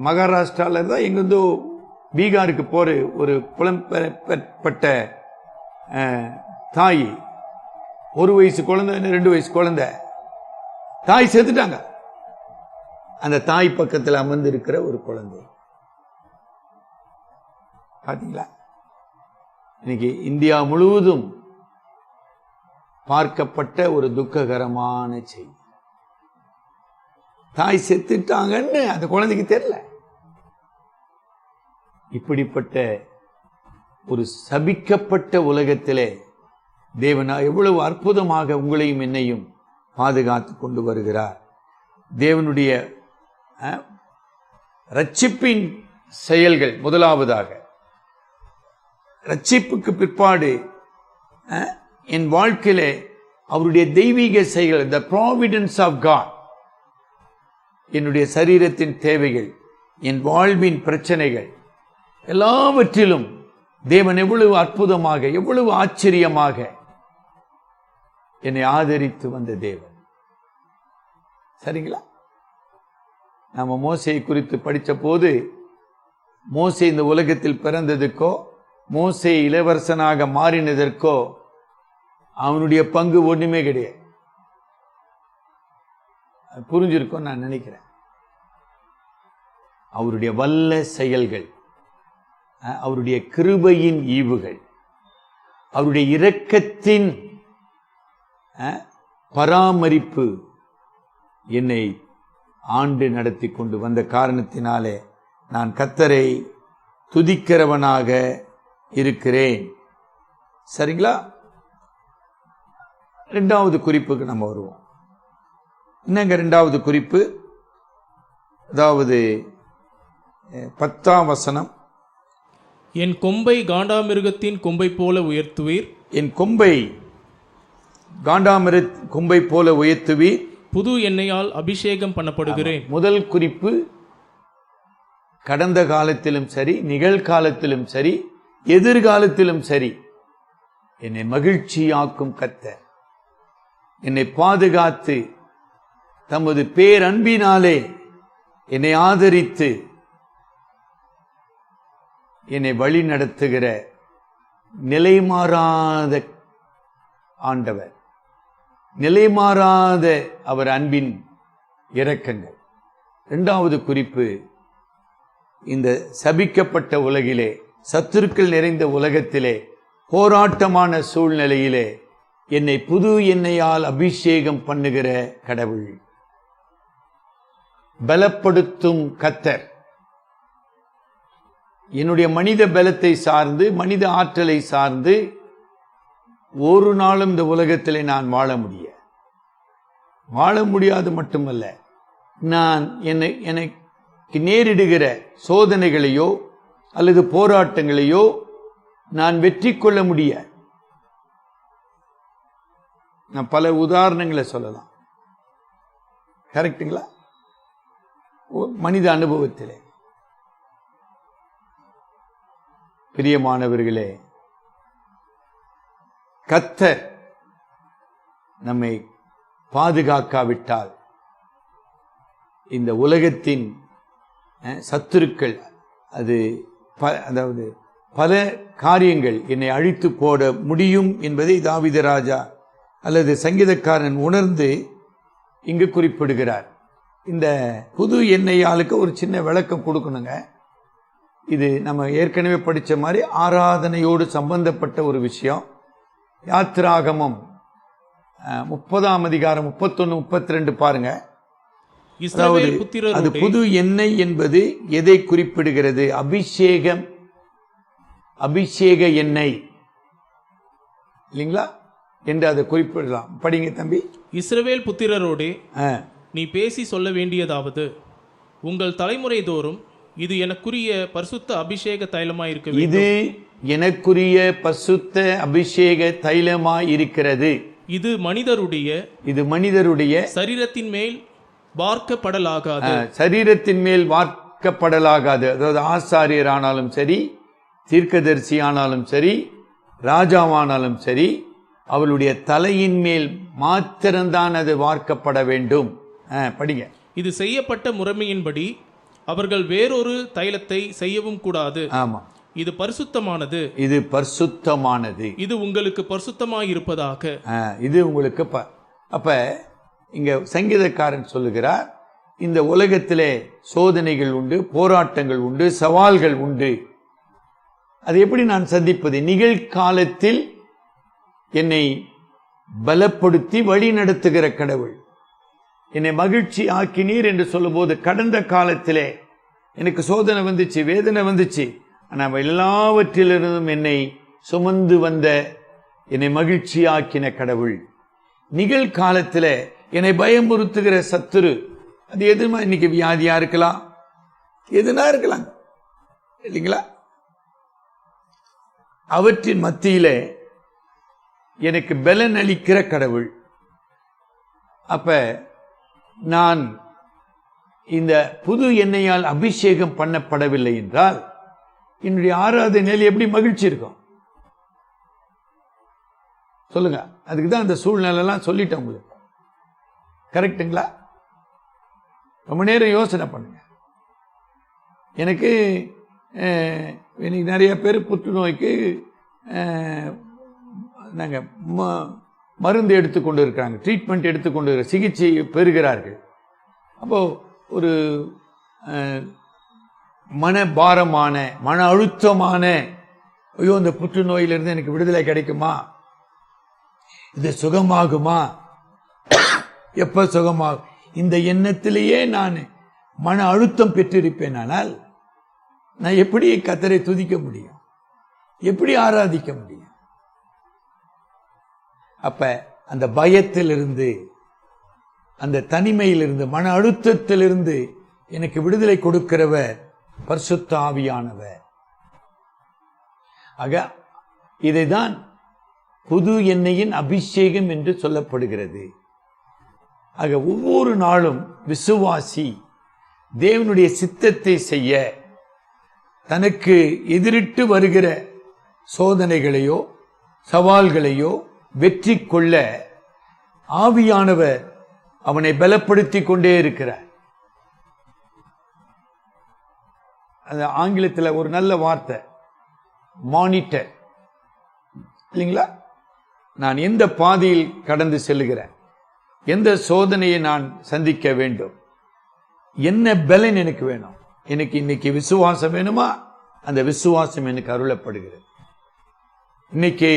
மகாராஷ்டிராவில் இருந்தால் எங்கேருந்தோ பீகாருக்கு போகிற ஒரு புலம்பெயர்ப்பட்ட தாய், 1 வயசு குழந்தை 2 வயசு குழந்தை, தாய் செத்துட்டாங்க. அந்த தாய் பக்கத்தில் அமர்ந்து இருக்கிற ஒரு குழந்தை பார்த்தீங்களா? இன்னைக்கு இந்தியா முழுவதும் பார்க்கப்பட்ட ஒரு துக்ககரமான செய்தி. தாய் செத்துட்டாங்கன்னு அந்த குழந்தைக்கு தெரியல. இப்படிப்பட்ட ஒரு சபிக்கப்பட்ட உலகத்திலே தேவன் எவ்வளவு அற்புதமாக உங்களையும் என்னையும் பாதுகாத்து கொண்டு வருகிறார். தேவனுடைய ரட்சிப்பின் செயல்கள், முதலாவதாக ரட்சிப்புக்கு பிற்பாடு என் வாழ்க்கையிலே அவருடைய தெய்வீக செயல்கள், the providence of God, என்னுடைய சரீரத்தின் தேவைகள், என் வாழ்வின் பிரச்சனைகள் எல்லாவற்றிலும் தேவன் எவ்வளவு அற்புதமாக, எவ்வளவு ஆச்சரியமாக என்னை ஆதரித்து வந்த தேவன். சரிங்களா? நம்ம மோசேயை குறித்து படித்த போது, மோசே இந்த உலகத்தில் பிறந்ததுக்கோ மோசே இளவரசனாக மாறினதற்கோ அவனுடைய பங்கு ஒண்ணுமே கிடையாது. புரிஞ்சிருக்கும் நான் நினைக்கிறேன். அவருடைய வல்ல செயல்கள், அவருடைய கிருபையின் ஈவுகள், அவருடைய இரக்கத்தின் பராமரிப்பு என்னை ஆண்டு நடத்தி கொண்டு வந்த காரணத்தினாலே நான் கர்த்தரை துதிக்கிறவனாக இருக்கிறேன். சரிங்களா? 2வது குறிப்புக்கு நம்ம வருவோம். என்னங்க 2வது குறிப்பு? அதாவது 10ஆம் வசனம், என் கொம்பை காண்டாமிருகத்தின் கொம்பை போல உயர்த்துவீர், என் கொம்பை காண்டாமிரு கொம்பை போல உயர்த்துவீர், புது எண்ணெயால் அபிஷேகம் பண்ணப்படுகிறேன். முதல் குறிப்பு, கடந்த காலத்திலும் சரி, நிகழ்காலத்திலும் சரி, எதிர்காலத்திலும் சரி, என்னை மகிழ்ச்சியாக்கும் கர்த்தர் என்னை பாதுகாத்து தமது பேரன்பினாலே என்னை ஆதரித்து என்னை வழி நடத்துகிற நிலைமாறாத ஆண்டவர், நிலைமாறாத அவர் அன்பின் இரக்கங்கள். 2வது குறிப்பு, இந்த சபிக்கப்பட்ட உலகிலே, சத்துருக்கள் நிறைந்த உலகத்திலே, போராட்டமான சூழ்நிலையிலே என்னை புது எண்ணெயால் அபிஷேகம் பண்ணுகிற கடவுள், பலப்படுத்தும் கர்த்தர். என்னுடைய மனித பலத்தை சார்ந்து, மனித ஆற்றலை சார்ந்து ஒரு நாளும் இந்த உலகத்திலே நான் வாழ முடியாது மட்டுமல்ல, நான் எனக்கு நேரிடுகிற சோதனைகளையோ அல்லது போராட்டங்களையோ நான் வெற்றி கொள்ள முடியாது. நான் பல உதாரணங்களை சொல்லலாம். கரெக்டுங்களா? மனித அனுபவத்திலே. பிரியமானவர்களே, கர்த்தர் நம்மை பாதுகாக்காவிட்டால் இந்த உலகத்தின் சத்துருக்கள், அதாவது பல காரியங்கள் என்னை அழித்து போட முடியும் என்பதை தாவீது ராஜா அல்லது சங்கீதக்காரன் உணர்ந்து இங்கு குறிப்பிடுகிறார். இந்த புது எண்ணெயாளுக்கு ஒரு சின்ன விளக்கம் கொடுக்கணுங்க. இது நம்ம ஏற்கனவே படித்த மாதிரி ஆராதனையோடு சம்பந்தப்பட்ட ஒரு விஷயம். யாத்திராகமம் 30ஆம் அதிகாரம் 31, 32 பாருங்க. அது புது எண்ணெய் என்பது எதை குறிப்பிடுகிறது? அபிஷேக எண்ணெய் இல்லைங்களா என்று அதை குறிப்பிடலாம். படிங்க தம்பி. இஸ்ரவேல் புத்திரரோடே நீ பேசி சொல்ல வேண்டியதாவது, உங்கள் தலைமுறை தோறும் இது எனக்குரிய பரிசுத்த அபிஷேக தைலமாய் இருக்க வேண்டும். இது எனக்குரிய பரிசுத்த அபிஷேக தைலமாய் இருக்கிறது. இது மனிதருடைய சரீரத்தின் மேல் வார்க்கப்படலாகாது. சரீரத்தின் மேல் வார்க்கப்படலாகாது. அதாவது ஆசாரியர் ஆனாலும் சரி, தீர்க்கதரிசி ஆனாலும் சரி, ராஜாவானாலும் சரி, அவளுடைய தலையின் மேல் மாத்திரம்தான் அது வார்க்கப்பட வேண்டும். படிங்க. இது செய்யப்பட்ட முறைமையின்படி அவர்கள் வேறொரு தைலத்தை செய்யவும் கூடாது. ஆமா, இது பரிசுத்தமானது. இது பரிசுத்தமானது. இது உங்களுக்கு பரிசுத்தமாயிருப்பதாக. இது உங்களுக்கு அப்ப இங்க சங்கீதக்காரன் சொல்லுகிறார், இந்த உலகத்திலே சோதனைகள் உண்டு, போராட்டங்கள் உண்டு, சவால்கள் உண்டு. அது எப்படி நான் சந்திப்பது? நிகழ்காலத்தில் என்னை பலப்படுத்தி வழி நடத்துகிற கடவுள், என்னை மகிழ்ச்சி ஆக்கினீர் என்று சொல்லும்போது, கடந்த காலத்திலே எனக்கு சோதனை வந்துச்சு, வேதனை வந்துச்சு, ஆனால் எல்லாவற்றிலிருந்தும் என்னை சுமந்து வந்த, என்னை மகிழ்ச்சி ஆக்கின கடவுள். நிகழ்காலத்தில் என்னை பயமுறுத்துகிற சத்துரு, அது எதுமா, இன்னைக்கு வியாதியா இருக்கலாம், எதுனா இருக்கலாம் இல்லைங்களா, அவற்றின் மத்தியில எனக்கு பலன் அளிக்கிற கடவுள். அப்ப நான் இந்த புது எண்ணெயால் அபிஷேகம் பண்ணப்படவில்லை என்றால் என்னுடைய ஆராதனையில் எப்படி மகிழ்ச்சி இருக்கும் சொல்லுங்க? அதுக்கு தான் அந்த சூழ்நிலைலாம் சொல்லிட்டேன் உங்களுக்கு. கரெக்டுங்களா? ரொம்ப நேரம் யோசனை பண்ணுங்க. எனக்கு நிறைய பேர் புற்றுநோய்க்கு நாங்கள் மருந்து எடுத்துக்கொண்டு இருக்கிறாங்க, ட்ரீட்மெண்ட் எடுத்துக்கொண்டு சிகிச்சை பெறுகிறார்கள். அப்போது ஒரு மனபாரமான, மன அழுத்தமான, ஐயோ இந்த புற்றுநோயிலிருந்து எனக்கு விடுதலை கிடைக்குமா, இது சுகமாகுமா, எப்ப சுகமாகும், இந்த எண்ணத்திலேயே நான் மன அழுத்தம் பெற்றிருப்பேன். ஆனால் நான் எப்படி கர்த்தரை துதிக்க முடியும், எப்படி ஆராதிக்க முடியும்? அப்ப அந்த பயத்திலிருந்து, அந்த தனிமையிலிருந்து, மன அழுத்தத்திலிருந்து எனக்கு விடுதலை கொடுக்கிறவர் பரிசுத்த ஆவியானவர். ஆக இதைதான் புது எண்ணெயின் அபிஷேகம் என்று சொல்லப்படுகிறது. ஆக ஒவ்வொரு நாளும் விசுவாசி தேவனுடைய சித்தத்தை செய்ய, தனக்கு எதிரிட்டு வருகிற சோதனைகளையோ சவால்களையோ வெற்றி கொள்ள ஆவியானவர் அவனை பலப்படுத்திக் கொண்டே இருக்கிறார். அது ஆங்கிலத்தில் ஒரு நல்ல வார்த்தை, மானிட்டர் இல்லைங்களா? நான் எந்த பாதையில் கடந்து செல்லுகிறேன், எந்த சோதனையை நான் சந்திக்க வேண்டும், என்ன பலன் எனக்கு வேணும், எனக்கு இன்னைக்கு விசுவாசம் வேணுமா, அந்த விசுவாசம் எனக்கு அருளப்படுகிறது. இன்னைக்கு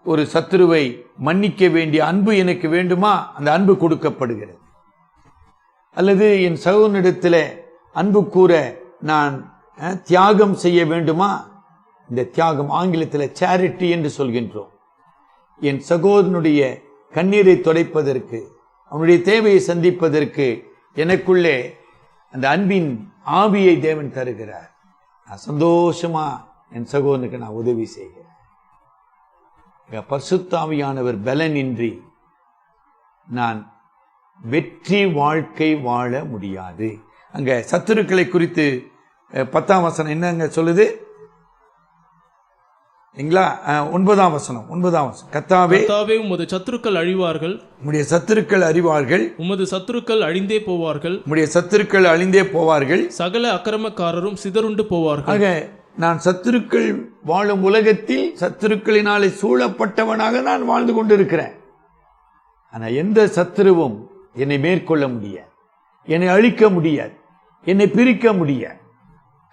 ஒரு சத்துருவை மன்னிக்க வேண்டிய அன்பு எனக்கு வேண்டுமா, அந்த அன்பு கொடுக்கப்படுகிறது. அல்லது என் சகோதரனிடத்தில் அன்பு கூற நான் தியாகம் செய்ய வேண்டுமா, இந்த தியாகம் ஆங்கிலத்தில் சேரிட்டி என்று சொல்கின்றோம். என் சகோதரனுடைய கண்ணீரை துடைப்பதற்கு, அவனுடைய தேவையை சந்திப்பதற்கு எனக்குள்ளே அந்த அன்பின் ஆவியை தேவன் தருகிறார். நான் சந்தோஷமா என் சகோதரனுக்கு நான் உதவி செய்கிறேன். பரிசுத்த ஆவியானவர் பலனின்றி நான் வெற்றி வாழ்க்கை வாழ முடியாது. அங்க சத்துருக்களை குறித்து 10ஆம் வசனம் என்னங்க சொல்லுது? 9ஆம் வசனம். கர்த்தாவே உமது சத்துருக்கள் அழிவார்கள், உம்முடைய சத்துருக்கள் அறிவார்கள், உமது சத்துருக்கள் அழிந்தே போவார்கள், உம்முடைய சத்துருக்கள் அழிந்தே போவார்கள், சகல அக்கிரமக்காரரும் சிதறுண்டு போவார்கள். ஆக நான் சத்துருக்கள் வாழும் உலகத்தில் சத்துருக்களினாலே சூழப்பட்டவனாக நான் வாழ்ந்து கொண்டிருக்கிறேன். ஆனா எந்த சத்துருவும் என்னை மேற்கொள்ள முடியாது, என்னை அழிக்க முடியாது, என்னை பிரிக்க முடியாது.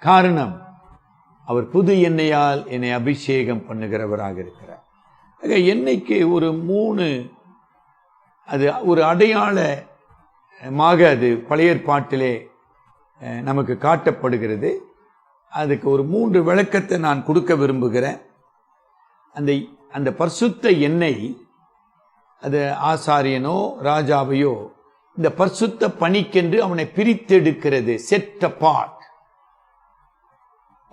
காரணம், அவர் புது எண்ணெயால் என்னை அபிஷேகம் பண்ணுகிறவராக இருக்கிறார். எண்ணெய்க்கு ஒரு 3 அது ஒரு அடையாளமாக அது பழைய ஏற்பாட்டிலே நமக்கு காட்டப்படுகிறது. அதுக்கு ஒரு 3 விளக்கத்தை நான் கொடுக்க விரும்புகிறேன். அந்த பரிசுத்த எண்ணெய் அது ஆசாரியனோ ராஜாவையோ இந்த பரிசுத்த பணிக்கென்று அவனை பிரித்தெடுக்கிறது. Set abort.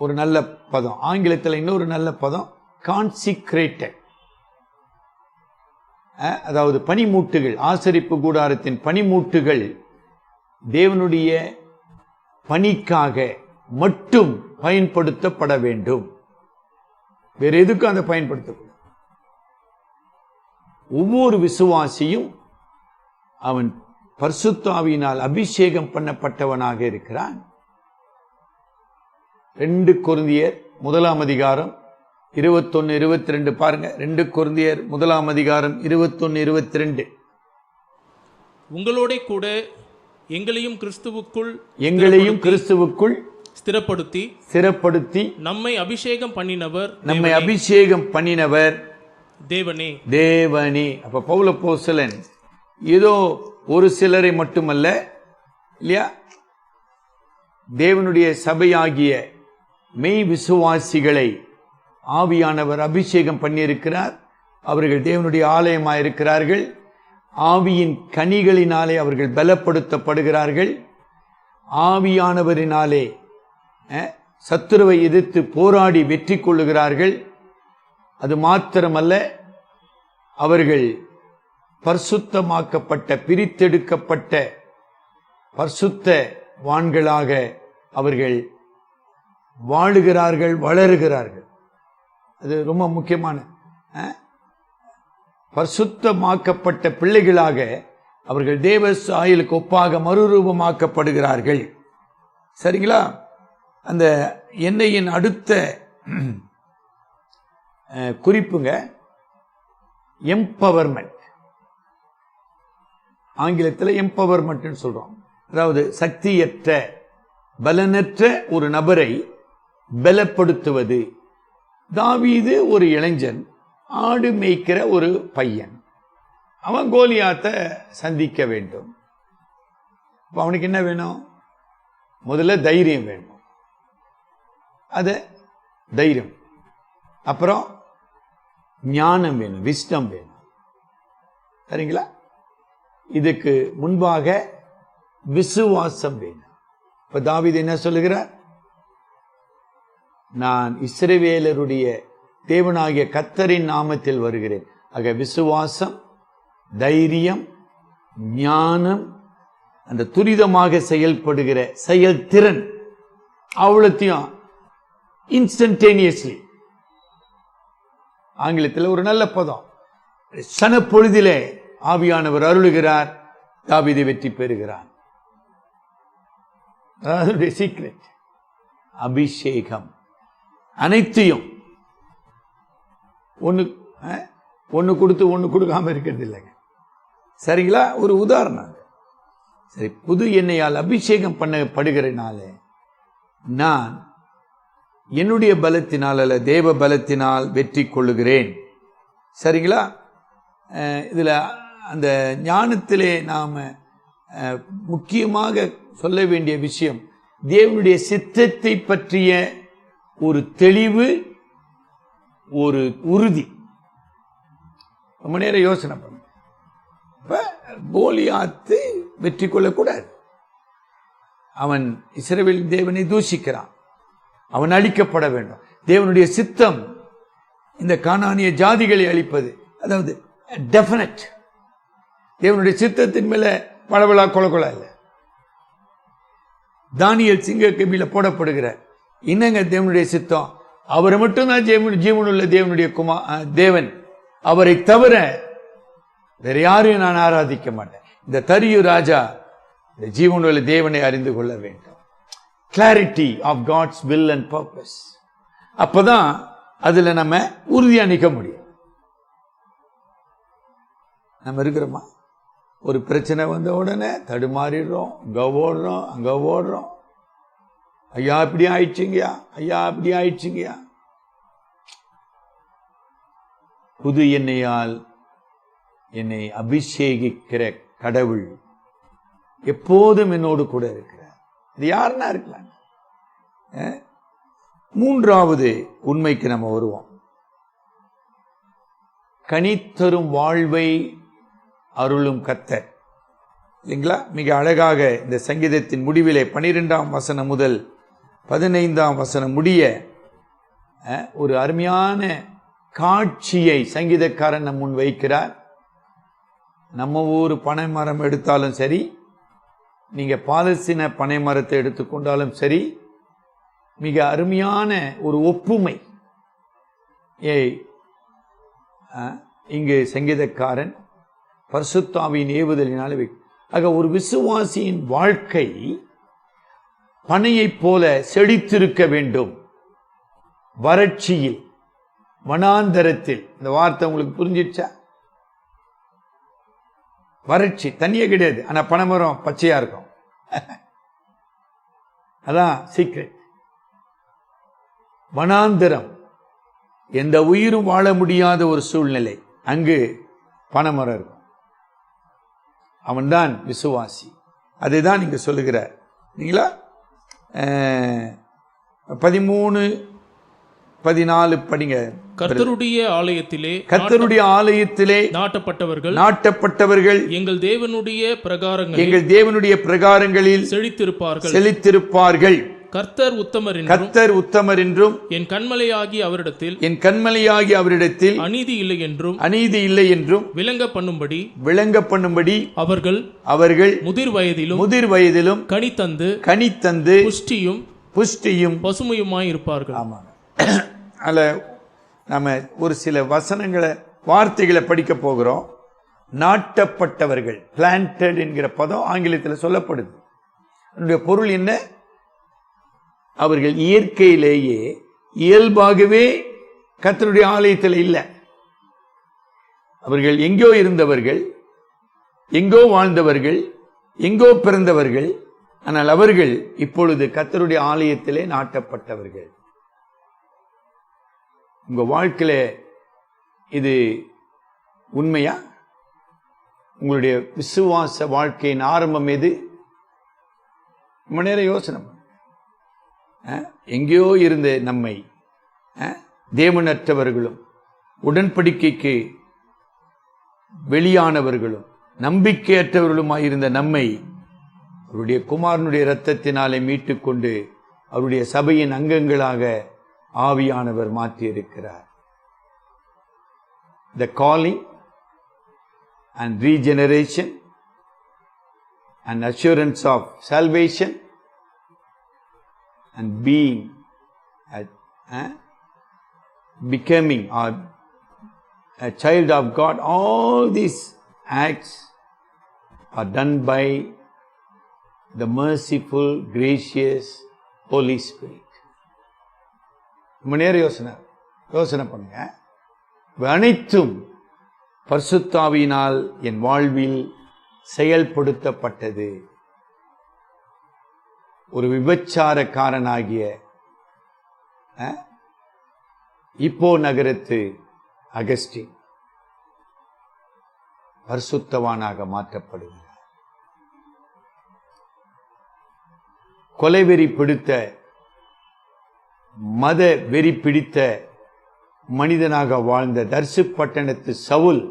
ஒரு நல்ல பதம். ஆங்கிலத்தில் இன்னொரு நல்ல பதம் கான்சிக்ரேட்டட். அதாவது பனிமூட்டுகள், ஆசரிப்பு கூடாரத்தின் பனிமூட்டுகள் தேவனுடைய பணிக்காக மட்டும் பயன்படுத்தப்பட வேண்டும். வேற எதுக்கும் அதை பயன்படுத்தக்கூடாது. ஒவ்வொரு விசுவாசியும் அவன் பரிசுத்த ஆவியினால் அபிஷேகம் பண்ணப்பட்டவனாக இருக்கிறான். 2 கொரிந்தியர் 1 21, 22 பாருங்க. 2 கொரிந்தியர் 1 21, 22. உங்களோட கூட எங்களையும் கிறிஸ்துவுக்குள் ஸ்திரப்படுத்தி நம்மை அபிஷேகம் பண்ணினவர் தேவனே. அப்ப பவுல் அப்போஸ்தலன் ஏதோ ஒரு சிலரை மட்டுமல்ல இல்லையா, தேவனுடைய சபையாகிய மெய் விசுவாசிகளை ஆவியானவர் அபிஷேகம் பண்ணியிருக்கிறார். அவர்கள் தேவனுடைய ஆலயமாயிருக்கிறார்கள். ஆவியின் கனிகளினாலே அவர்கள் பலப்படுத்தப்படுகிறார்கள். ஆவியானவரினாலே சத்துருவை எதிர்த்து போராடி வெற்றி கொள்ளுகிறார்கள். அது மாத்திரமல்ல, அவர்கள் பரிசுத்தமாக்கப்பட்ட பிரித்தெடுக்கப்பட்ட பரிசுத்த வான்களாக அவர்கள் வாழுகிறார்கள், வளருகிறார்கள். அது ரொம்ப முக்கியமான பரிசுத்தமாக்கப்பட்ட பிள்ளைகளாக அவர்கள் தேவ சாயலுக்கு ஒப்பாக மறுரூபமாக்கப்படுகிறார்கள். சரிங்களா? அந்த எண்ணெயின் அடுத்த குறிப்புங்க எம்பவர்மெண்ட். ஆங்கிலத்தில் எம்பவர்மெண்ட் சொல்றோம். அதாவது சக்தியற்ற பலனற்ற ஒரு நபரை பலப்படுத்துவது. தாவீது ஒரு இளைஞன், ஆடு மேய்க்கிற ஒரு பையன். அவன் கோலியாத்தை சந்திக்க வேண்டும். அவனுக்கு என்ன வேணும்? முதல்ல தைரியம் வேணும். அது தைரியம். அப்புறம் ஞானம் வேணும், விஸ்டம் வேணும். சரிங்களா? இதுக்கு முன்பாக விசுவாசம் வேணும். இப்ப தாவீது என்ன சொல்லுகிறார்? நான் இஸ்ரவேலருடைய தேவனாகிய கர்த்தரின் நாமத்தில் வருகிறேன். ஆக விசுவாசம், தைரியம், ஞானம், அந்த துரிதமாக செயல்படுகிற செயல்திறன், அவ்வளத்தையும் இன்ஸ்டன்டேனியஸ்லி. ஆங்கிலத்தில் ஒரு நல்ல பதம், சனப்பொழுதிலே ஆவியானவர் அருளுகிறார், தாவீது வெற்றி பெறுகிறான். அதாவது சீக்ரெட் அபிஷேகம். அனைத்தையும் ஒன்னு கொடுத்து ஒன்னு கொடுக்காம இருக்கிறது இல்லைங்க. சரிங்களா? ஒரு உதாரணம். சரி, புது எண்ணெயால் அபிஷேகம் பண்ணப்படுகிறனால நான் என்னுடைய பலத்தினால் அல்ல, தேவ பலத்தினால் வெற்றி கொள்ளுகிறேன். சரிங்களா? இதுல அந்த ஞானத்திலே நாம முக்கியமாக சொல்ல வேண்டிய விஷயம், தேவனுடைய சித்தத்தை பற்றிய ஒரு தெளிவு, ஒரு உறுதி. ரொம்ப நேரம் யோசனை பண்ண. இப்ப கோலியாத்து வெற்றி கொள்ளக்கூடாது. அவன் இஸ்ரவேல் தேவனை தூஷிக்கிறான், அவன் அழிக்கப்பட வேண்டும். தேவனுடைய சித்தம் இந்த கானானிய ஜாதிகளை அழிப்பது. அதாவது டெஃபினட். தேவனுடைய சித்தத்தின் மேல வளவளா கொலகொலா இல்லை. தானியேல் சிங்க கபில போடப்படுகிறார். என்னங்க தேவனுடைய சித்தம்? அவரை மட்டும்தான் ஜீவனுள்ள தேவனுடைய தேவன். அவரை தவிர வேற யாரையும் நான் ஆராதிக்க மாட்டேன். இந்த தரியு ராஜா இந்த ஜீவனுள்ள தேவனை அறிந்து கொள்ள வேண்டும். Clarity of God's will and purpose. அப்பதான் அதுல நம்ம உறுதியா நிற்க முடியும். நம்ம இருக்கிறோமா? ஒரு பிரச்சனை வந்த உடனே தடுமாறிடுறோம், இங்க ஓடுறோம், அங்க ஓடுறோம். ஐயா இப்படி ஆயிடுச்சுங்கயா, ஐயா இப்படி ஆயிடுச்சுங்கயா. புது எண்ணெயால் என்னை அபிஷேகிக்கிற கடவுள் எப்போதும் என்னோடு கூட இருக்கிறார். இது யாருன்னா இருக்கலாம். மூன்றாவது உண்மைக்கு நம்ம வருவோம். கனித்தரும் வாழ்வை அருளும் கர்த்தர். இல்லைங்களா? மிக அழகாக இந்த சங்கீதத்தின் முடிவிலே 12ஆம் வசனம் முதல் 15ஆம் வசனம் முடிய ஒரு அருமையான காட்சியை சங்கீதக்காரன் நம் முன் வைக்கிறார். நம்ம ஊர் பனை மரம் எடுத்தாலும் சரி, நீங்க பாலஸ்தீன பனை மரத்தை எடுத்துக்கொண்டாலும் சரி, மிக அருமையான ஒரு ஒப்புமை. இங்கு சங்கீதக்காரன் பரிசுத்தாவியின் ஏவுதலினாலே ஆக ஒரு விசுவாசியின் வாழ்க்கை பனையைப் போல செழித்திருக்க வேண்டும். வறட்சியில், வனாந்தரத்தில். இந்த வார்த்தை உங்களுக்கு புரிஞ்சிடுச்சா? வறட்சி தண்ணியே கிடையாது, ஆனா பனைமரம் பச்சையா இருக்கும். அதான் சீக்ரெட். வனாந்தரம், எந்த உயிரும் வாழ முடியாத ஒரு சூழ்நிலை, அங்கு பனைமரம் இருக்கும். அவன்தான் விசுவாசி. அதை தான் நீங்க சொல்லுகிறார். நீங்களா 13-14 படிங்க. கர்த்தருடைய ஆலயத்திலே நாட்டப்பட்டவர்கள் எங்கள் தேவனுடைய பிரகாரங்களில் செழித்திருப்பார்கள். கர்த்தர் உத்தமர் என்றும் என் கன்மலையாகி அவரிடத்தில் அநீதி இல்லை என்றும் விளங்க பண்ணும்படி அவர்கள் முதிர் வயதிலும் கனி தந்து புஷ்டியும் பசுமையுமாய் இருப்பார்கள். ஆமா. அல்ல, நம்ம ஒரு சில வார்த்தைகளை படிக்க போகிறோம். நாட்டப்பட்டவர்கள், பிளான்டட் என்கிற பதம் ஆங்கிலத்தில் சொல்லப்படுது. அதனுடைய பொருள் என்ன? அவர்கள் இயற்கையிலேயே இயல்பாகவே கர்த்தருடைய ஆலயத்தில் இல்லை. அவர்கள் எங்கோ இருந்தவர்கள், எங்கோ வாழ்ந்தவர்கள், எங்கோ பிறந்தவர்கள். ஆனால் அவர்கள் இப்பொழுது கர்த்தருடைய ஆலயத்திலே நாட்டப்பட்டவர்கள். உங்க வாழ்க்கையில இது உண்மையா? உங்களுடைய விசுவாச வாழ்க்கையின் ஆரம்பம் எது? ரொம்ப நேரம் யோசனை. எங்கேயோ இருந்த நம்மை, தேவனற்றவர்களும் உடன்படிக்கைக்கு வெளியானவர்களும் நம்பிக்கையற்றவர்களுமாயிருந்த நம்மை அவருடைய குமாரனுடைய இரத்தத்தினாலே மீட்டுக்கொண்டு அவருடைய சபையின் அங்கங்களாக ஆவியானவர் மாற்றியிருக்கிறார். The calling and regeneration and assurance of salvation and becoming a child of God, all these acts are done by the merciful, gracious Holy Spirit. ரொம்ப நேரம் யோசனை பண்ணுங்க. அனைத்தும் பரிசுத்தாவியினால் என் வாழ்வில் செயல்படுத்தப்பட்டது. ஒரு விபச்சாரக்காரனாகிய இப்போ நகரத்து அகஸ்டின் பரிசுத்தவானாக மாற்றப்படுகிறார். கொலைவெறி பிடித்த, மத வெறி பிடித்த மனிதனாக வாழ்ந்த தர்சு பட்டணத்து சவுல்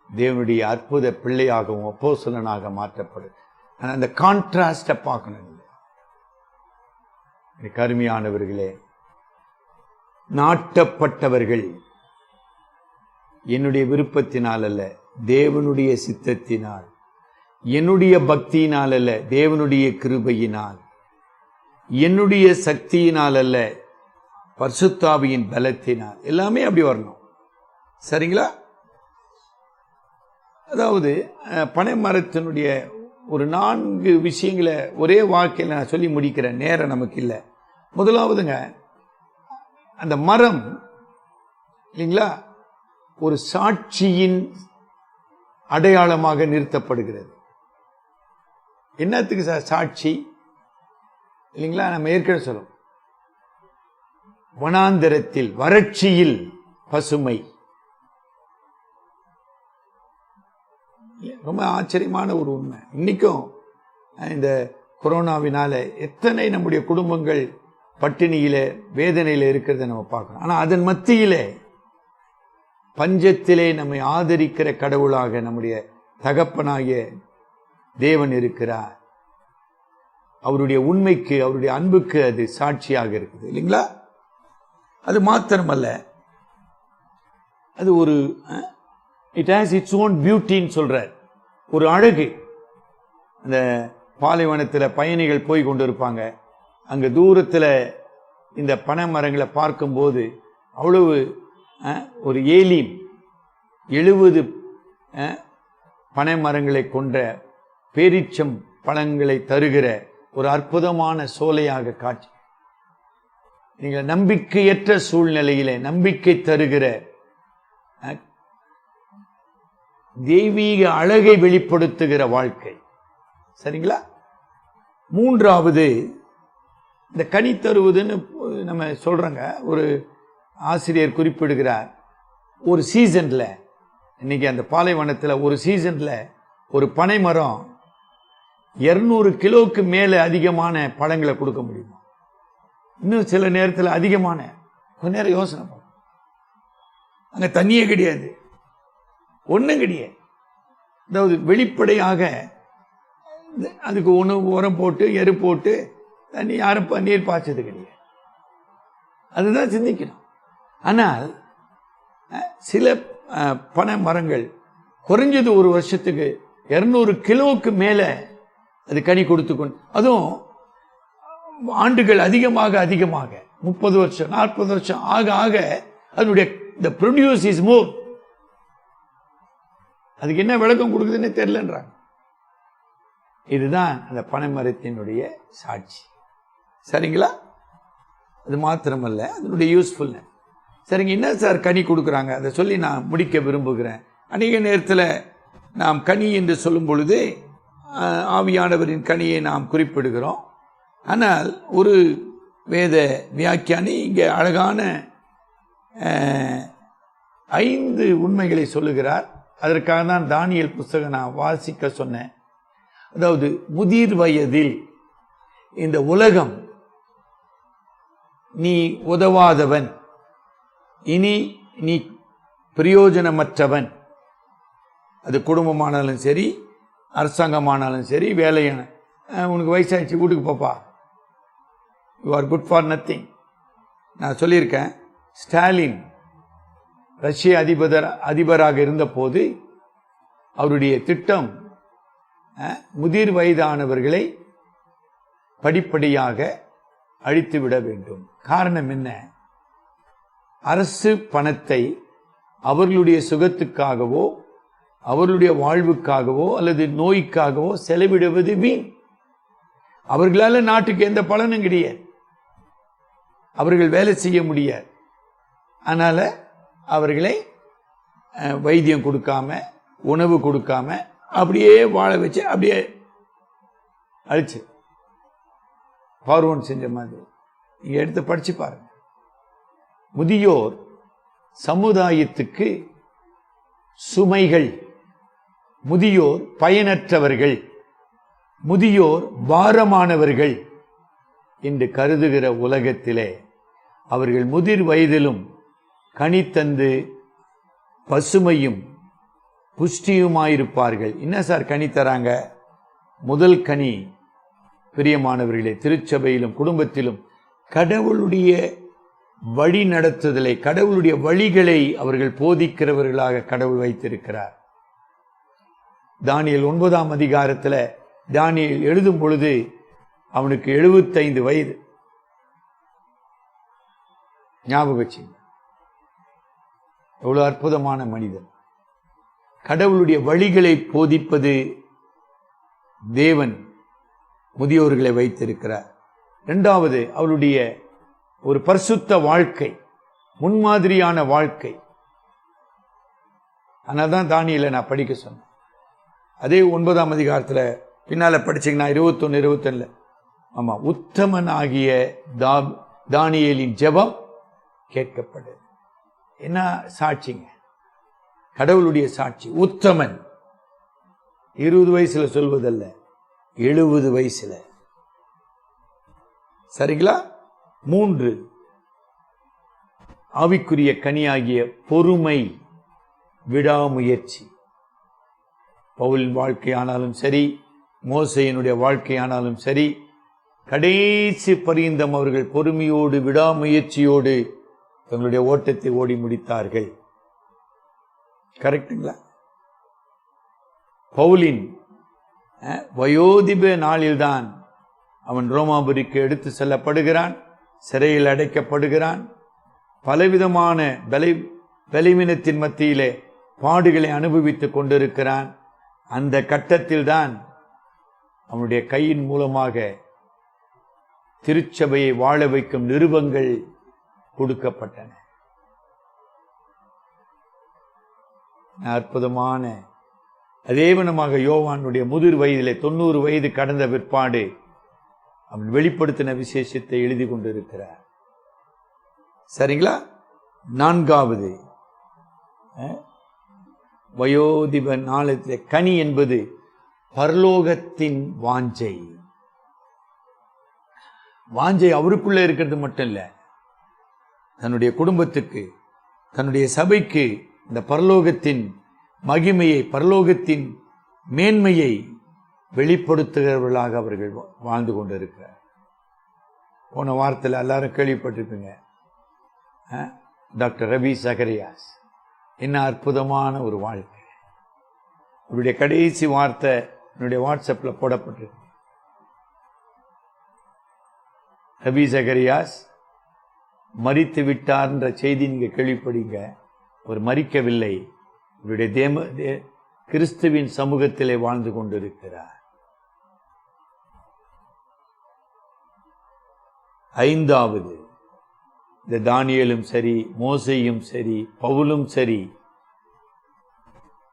தேவனுடைய அற்புத பிள்ளையாகவும் அப்போஸ்தலனாக மாற்றப்படும். அந்த கான்ட்ராஸ்ட பார்க்கணும். கருமையானவர்களே, நாட்டப்பட்டவர்கள் என்னுடைய விருப்பத்தினால் அல்ல, தேவனுடைய சித்தத்தினால், என்னுடைய பக்தியினால் அல்ல, தேவனுடைய கிருபையினால், என்னுடைய சக்தியினால் அல்ல, பரிசுத்தாவியின் பலத்தினால். எல்லாமே அப்படி வரணும். சரிங்களா? அதாவது பனை மரத்தினுடைய ஒரு 4 விஷயங்களை ஒரே வாக்கில் நான் சொல்லி முடிக்கிறேன், நேரம் நமக்கு இல்லை. முதலாவதுங்க, அந்த மரம் இல்லைங்களா, ஒரு சாட்சியின் அடையாளமாக நிறுத்தப்படுகிறது. என்னத்துக்கு சாட்சி இல்லைங்களா? நம்ம ஏற்கனவே சொல்லுவோம், வனாந்தரத்தில், வறட்சியில் பசுமை. ரொம்ப ஆச்சரியமான ஒரு உண்மை. இன்னைக்கும் இந்த கொரோனாவினால எத்தனை நம்முடைய குடும்பங்கள் பட்டினியில, வேதனையில இருக்கிறத நம்ம பார்க்கணும். ஆனா அதன் மத்தியிலே, பஞ்சத்திலே நம்மை ஆதரிக்கிற கடவுளாக நம்முடைய தகப்பனாகிய தேவன் இருக்கிறார். அவருடைய உண்மைக்கு, அவருடைய அன்புக்கு அது சாட்சியாக இருக்குது இல்லைங்களா? அது மாத்திரமல்ல, அது ஒரு இட் ஹாஸ் இட்ஸ் ஓன் பியூட்டின்னு சொல்றார். ஒரு அழகு. அந்த பாலைவனத்தில் பயணிகள் போய் கொண்டு இருப்பாங்க. அங்க தூரத்தில் இந்த பனை மரங்களை பார்க்கும்போது அவ்வளவு ஒரு ஏலீம் 70 பனை மரங்களை கொண்ட பேரீச்சம் பழங்களை தருகிற ஒரு அற்புதமான சோலையாக காட்சி. நீங்கள் நம்பிக்கையற்ற சூழ்நிலையிலே நம்பிக்கை தருகிற தெய்வீக அழகை வெளிப்படுத்துகிற வாழ்க்கை. சரிங்களா? மூன்றாவது, இந்த கனி தருவதுன்னு நம்ம சொல்றோங்க. ஒரு ஆசிரியர் குறிப்பிடுகிறார், ஒரு சீசன்ல, இன்னைக்கு அந்த பாலைவனத்தில் ஒரு சீசன்ல ஒரு பனை மரம் 200 கிலோவுக்கு மேல அதிகமான பழங்களை கொடுக்க முடியுமா? இன்னும் சில நேரத்தில் அதிகமான. கொஞ்ச நேரம் யோசனை பண்ணும். அங்க தண்ணியே கிடையாது, ஒன்றும் கிடையாது. அதாவது வெளிப்படையாக அதுக்கு உரம் போட்டு எரு போட்டு தண்ணி யாரும் நீர் பாய்ச்சது கிடையாது. அதுதான் சிந்திக்கணும். ஆனால் சில பனை மரங்கள் குறைஞ்சது ஒரு வருஷத்துக்கு 200 கிலோவுக்கு மேல அது கனி கொடுத்து கொண்டு, அதுவும் ஆண்டுகள் அதிகமாக அதிகமாக 30 வருஷம் 40 வருஷம் ஆக ஆக அதனுடைய the produce is more. அதுக்கு என்ன விளக்கம் கொடுக்குதுன்னு தெரியலன்றாங்க. இதுதான் அந்த பனை மரத்தினுடைய சாட்சி. சரிங்களா? அது மாத்திரமல்ல, அதனுடைய யூஸ்ஃபுல்னஸ். சரிங்க, என்ன சார் கனி கொடுக்குறாங்க அதை சொல்லி நான் முடிக்க விரும்புகிறேன். அநேக நேரத்தில் நாம் கனி என்று சொல்லும் பொழுது ஆவியானவரின் கனியை நாம் குறிப்பிடுகிறோம். ஆனால் ஒரு வேத வியாக்கியானி இங்கே அழகான 5 உண்மைகளை சொல்லுகிறார். அதற்காக தான் தானியேல் புஸ்தகம் நான் வாசிக்க சொன்னேன். அதாவது முதிர் வயதில் இந்த உலகம் நீ உதவாதவன், இனி நீ பிரயோஜனமற்றவன், அது குடும்பமானாலும் சரி அரசாங்கமானாலும் சரி வேலையான, உனக்கு வயசாகிடுச்சு வீட்டுக்கு போப்பா, you are good for nothing. நான் சொல்லியிருக்கேன், ஸ்டாலின் ரஷ்ய அதிபராக இருந்தபோது அவருடைய திட்டம் முதிர் வயதானவர்களை படிப்படியாக அழித்துவிட வேண்டும். காரணம் என்ன? அரசு பணத்தை அவர்களுடைய சுகத்துக்காகவோ அவர்களுடைய வாழ்வுக்காகவோ அல்லது நோய்க்காகவோ செலவிடுவது வீண். அவர்களால் நாட்டுக்கு எந்த பலனும் கிடையாது, அவர்கள் வேலை செய்ய முடியாது. அதனால அவர்களை வைத்தியம் கொடுக்காம உணவு கொடுக்காம அப்படியே வாழ வச்சு அப்படியே அழிச்சு பார்வோன் செஞ்ச மாதிரி. நீங்க எடுத்து படிச்சு பாருங்க. முதியோர் சமுதாயத்துக்கு சுமைகள், முதியோர் பயனற்றவர்கள், முதியோர் பாரமானவர்கள் என்று கருதுகிற உலகத்திலே அவர்கள் முதிர் வயதிலும் கனித்தந்து பசுமையும் புஷ்டியுமாயிருப்பார்கள். என்ன சார் கனி தராங்க? முதல் கனி பிரியமானவர்களே, திருச்சபையிலும் குடும்பத்திலும் கடவுளுடைய வழி நடத்துதலை, கடவுளுடைய வழிகளை அவர்கள் போதிக்கிறவர்களாக கடவுள் வைத்திருக்கிறார். தானியேல் 9ஆம் அதிகாரத்தில் தானியேல் எழுதும் பொழுது அவனுக்கு 75 வயது. ஞாபகம் வச்சுங்க, எவ்வளவு அற்புதமான மனிதன். கடவுளுடைய வழிகளை போதிப்பது தேவன் முதியோர்களை வைத்திருக்கிறார். இரண்டாவது, அவருடைய ஒரு பரிசுத்த வாழ்க்கை, முன்மாதிரியான வாழ்க்கை. அதனால்தான் தானியேலை நான் படிக்க சொன்னேன். அதே 9ஆம் அதிகாரத்தில் பின்னால படிச்சீங்கன்னா 21, 22 ஆமா, உத்தமன் ஆகிய தானியேலின் ஜெபம் கேட்கப்படு. என்ன சாட்சிங்க? கடவுளுடைய சாட்சி. உத்தமன் 20 வயசுல சொல்வதல்ல, 70 வயசுல. சரிங்களா? 3, ஆவிக்குரிய கனியாகிய பொறுமை, விடாமுயற்சி. பவுலின் வாழ்க்கையானாலும் சரி, மோசேயினுடைய வாழ்க்கையானாலும் சரி, கடைசி பரியந்தம் அவர்கள் பொறுமையோடு விடாமுயற்சியோடு தங்களுடைய ஓட்டத்தை ஓடி முடித்தார்கள். கரெக்டுங்களா? பவுலின் வயோதிப நாளில்தான் அவன் ரோமாபுரிக்கு எடுத்து செல்லப்படுகிறான். சிறையில் அடைக்கப்படுகிறான். பலவிதமான பலவீனத்தின் மத்தியிலே பாடுகளை அனுபவித்துக் கொண்டிருக்கிறான். அந்த கட்டத்தில்தான் அவனுடைய கையின் மூலமாக திருச்சபையை வாழ வைக்கும் நிருபங்கள் கொடுக்கப்பட்டன. அற்புதமான அதேவனமாக யோவானுடைய முதிர் வயதிலே 90 வயது கடந்த பிற்பாடு அவன் வெளிப்படுத்தின விசேஷத்தை எழுதி கொண்டிருக்கிறார். சரிங்களா? 4வது வயோதிப நாளத்திலே கனி என்பது பரலோகத்தின் வாஞ்சை. வாஞ்சை அவருக்குள்ள இருக்கிறது மட்டும் இல்ல, தன்னுடைய குடும்பத்துக்கு, தன்னுடைய சபைக்கு இந்த பரலோகத்தின் மகிமையை, பரலோகத்தின் மேன்மையை வெளிப்படுத்துகிறவர்களாக அவர்கள் வாழ்ந்து கொண்டிருக்கிறார். போன வாரத்தில் எல்லாரும் கேள்விப்பட்டிருப்பீங்க, டாக்டர் ரவி சகரியாஸ். என்ன அற்புதமான ஒரு வாழ்க்கை. அவருடைய கடைசி வார்த்தை என்னுடைய வாட்ஸ்அப்பில் போடப்பட்டிருக்கு. ரவி சகரியாஸ் மரித்து விட்டார்ன்ற செய்தி நீங்க கேள்விப்படுங்க. அவர் மரிக்கவில்லை, அவருடைய கிறிஸ்துவின் சமூகத்திலே வாழ்ந்து கொண்டிருக்கிறார். 5வது இந்த தானியேலும் சரி, மோசேயும் சரி, பவுலும் சரி,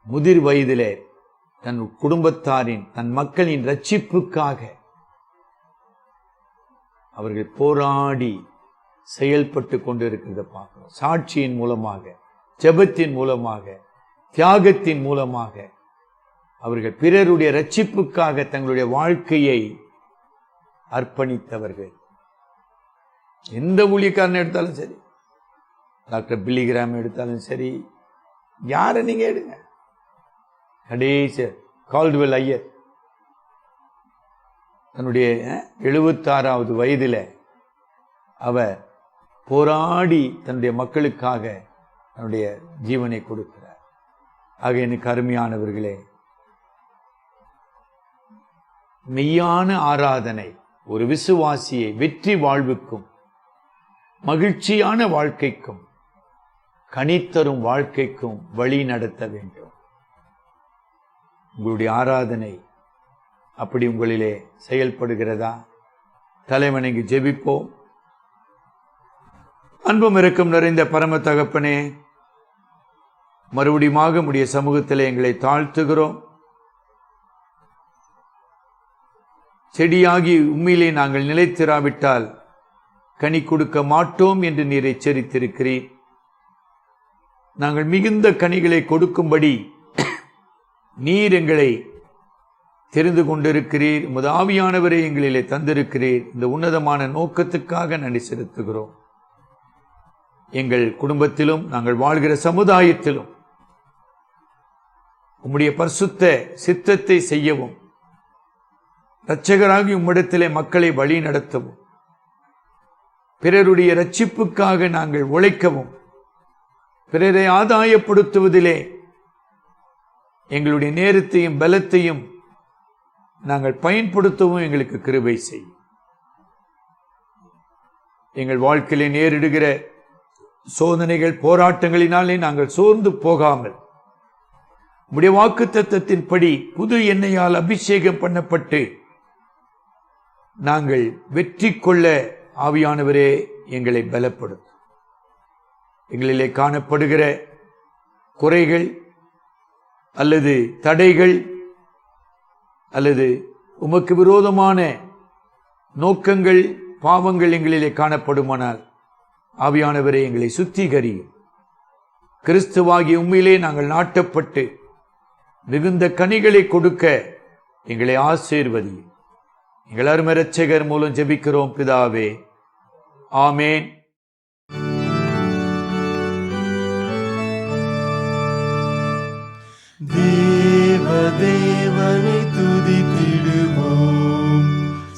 முதிர் வயதிலே தன் குடும்பத்தாரின், தன் மக்களின் ரட்சிப்புக்காக அவர்கள் போராடி செயல்பட்டு கொண்டிருக்கிறத பார்க்கிறோம். சாட்சியின் மூலமாக, ஜெபத்தின் மூலமாக, தியாகத்தின் மூலமாக அவர்கள் பிறருடைய ரட்சிப்புக்காக தங்களுடைய வாழ்க்கையை அர்ப்பணித்தவர்கள். எந்த ஊழியக்காரன் எடுத்தாலும் சரி, டாக்டர் பில்லிகிராம் எடுத்தாலும் சரி, யாரை நீங்க எடுங்க, கடைசி கால்டுவெல் ஐயர் தன்னுடைய 76வது வயதில் அவர் போராடி தன்னுடைய மக்களுக்காக தன்னுடைய ஜீவனை கொடுக்கிறார். ஆக எனக்கு அருமையானவர்களே, மெய்யான ஆராதனை ஒரு விசுவாசியை வெற்றி வாழ்வுக்கும், மகிழ்ச்சியான வாழ்க்கைக்கும், கனித்தரும் வாழ்க்கைக்கும் வழி நடத்த வேண்டும். உங்களுடைய ஆராதனை அப்படி உங்களிலே செயல்படுகிறதா? தலைவணங்கி ஜெபிப்போம். அன்பும் இரக்கம் நிறைந்த பரம தகப்பனே, மறுபடியுமாக உம்முடைய சமூகத்தில் எங்களை தாழ்த்துகிறோம். செடியாகி உண்மையிலே நாங்கள் நிலைத்திராவிட்டால் கனி கொடுக்க மாட்டோம் என்று நீர் எச்சரித்திருக்கிறீர். நாங்கள் மிகுந்த கனிகளை கொடுக்கும்படி நீர் எங்களை தெரிந்து கொண்டிருக்கிறீர். உமது ஆவியானவரை எங்களிலே தந்திருக்கிறீர். இந்த உன்னதமான நோக்கத்துக்காக நன்றி செலுத்துகிறோம். எங்கள் குடும்பத்திலும், நாங்கள் வாழ்கிற சமுதாயத்திலும் உம்முடைய பரிசுத்த சித்தத்தை செய்யவும், இரட்சகராகி உம்மிடத்திலே மக்களை வழி நடத்தவும், பிறருடைய இரட்சிப்புக்காக நாங்கள் உழைக்கவும், பிறரை ஆதாயப்படுத்துவதிலே எங்களுடைய நேரத்தையும் பலத்தையும் நாங்கள் பயன்படுத்தவும் எங்களுக்கு கிருபை செய்யும். எங்கள் வாழ்க்கையிலே நேரிடுகிற சோதனைகள், போராட்டங்களினாலே நாங்கள் சோர்ந்து போகாமல் உம்முடைய வாக்குத்தத்தத்தின்படி புது எண்ணெயால் அபிஷேகம் பண்ணப்பட்டு நாங்கள் வெற்றி கொள்ள ஆவியானவரே எங்களை பலப்படுத்தும். எங்களிலே காணப்படுகிற குறைகள் அல்லது தடைகள் அல்லது உமக்கு விரோதமான நோக்கங்கள், பாவங்கள் எங்களிலே காணப்படுமானால் ஆவியானவரே எங்களை சுத்திகரியும். கிறிஸ்துவாகிய உம்மிலே நாங்கள் நாட்டப்பட்டு மிகுந்த கனிகளை கொடுக்க எங்களை ஆசீர்வதியும். எங்கள் அருமை இரட்சகர் மூலம் ஜெபிக்கிறோம் பிதாவே, ஆமேன். தேவனை துதித்திடுவோம்.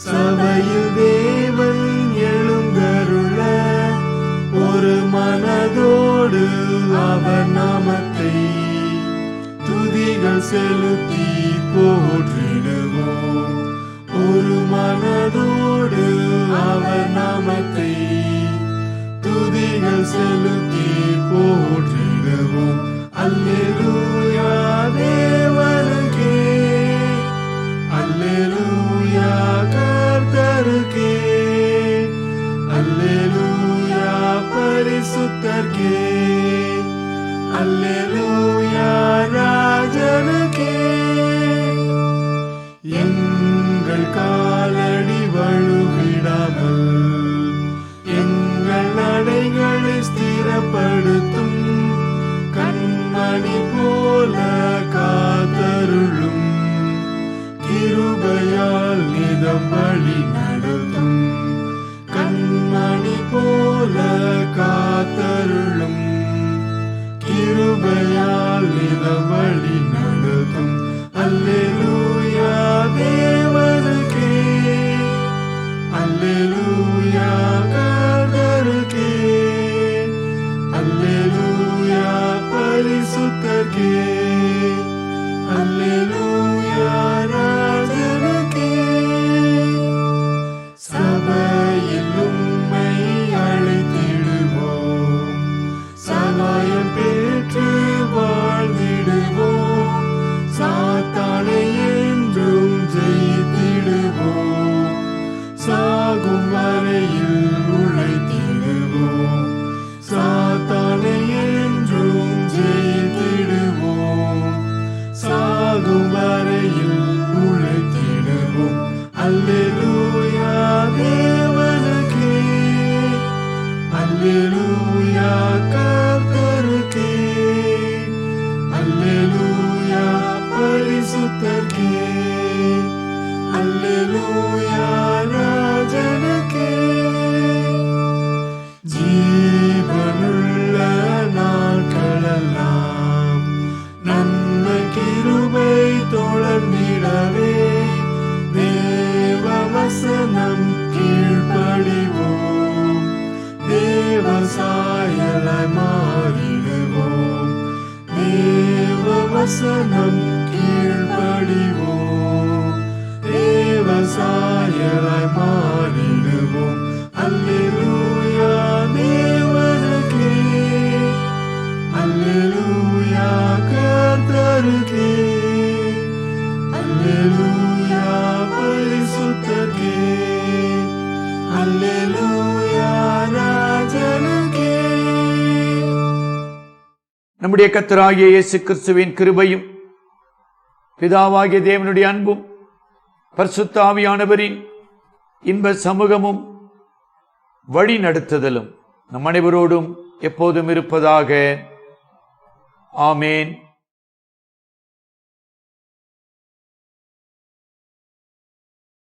சபையில் தேவன் எழுந்தருள ஒரு மனதோடு அவர் நாமத்தை துதிகள் செலுத்தி போற்றிடுவோம். ஒரு மனதோடு அவர் நாமத்தை செலுத்தி போற்றிடுவோம். அல்லேலூயா தேவனுக்கே, அல்லேலூயா கர்த்தருக்கே, அல்லேலூயா பரிசுத்தர்க்கே, அல்லேலூயா ராஜனுக்கே. எங்கள் காலடி வழுவிடாமல் எங்கள் நடைகளை ஸ்திரப்படுத்தும் கண்மணி போல காத்தருளும். கிருபையால் நிதம் வழி நடத்தும் கண்மணி போல காத்தருளும். கிருபையால் நிதம் வழி நடத்தும். அல்லேலூயா தேவனுக்கே, அல்லேலூயா கர்த்தருக்கே, அல்லேலூயா பரிசுத்தர்க்கே, அல்லேலூயா ராஜனுக்கே. சபையில் உம்மை அழைத்திடுவோம், சகாயம் பெற்று வாழ்ந்திடுவோம். சாத்தானை என்றும் ஜெயித்திடுவோம், சாகும் வரையில் உழைத்திடுவோம். சாத்தானை என்றும் ஜெயித்திடுவோம், சாகும் வரையில் உழைத்திடுவோம். அல்லேலூயா தேவனுக்கே, அல்லேலூயா கர்த்தருக்கே, அல்லேலூயா பரிசுத்தர்க்கே, அல்லேலூயா ராஜனுக்கே. ஜீவனுள்ள நாட்களெல்லாம் நன்மை கிருபை தொடர்ந்திடவே தேவ வசனம் கீழ்ப்படிவோம். தேவ சாயலாய் மாறிடுவோம். தேவ வசனம் கீழ்ப்படிவோம். தேவ சாயலாய் மாறிடுவோம். அல்லேலூயா தேவனுக்கே, அல்லேலூயா கர்த்தருக்கே, அல்லேலூயா பரிசுத்தர்க்கே, அல்லேலூயா ராஜனுக்கே. நம்முடைய கர்த்தராகிய இயேசு கிறிஸ்துவின் கிருபையும் பிதாவாகிய தேவனுடைய அன்பும் பரிசுத்த ஆவியானவரின் இன்ப சமூகமும் வழி நடத்துதலும் நம் அனைவரோடும் எப்போதும் இருப்பதாக. ஆமேன்.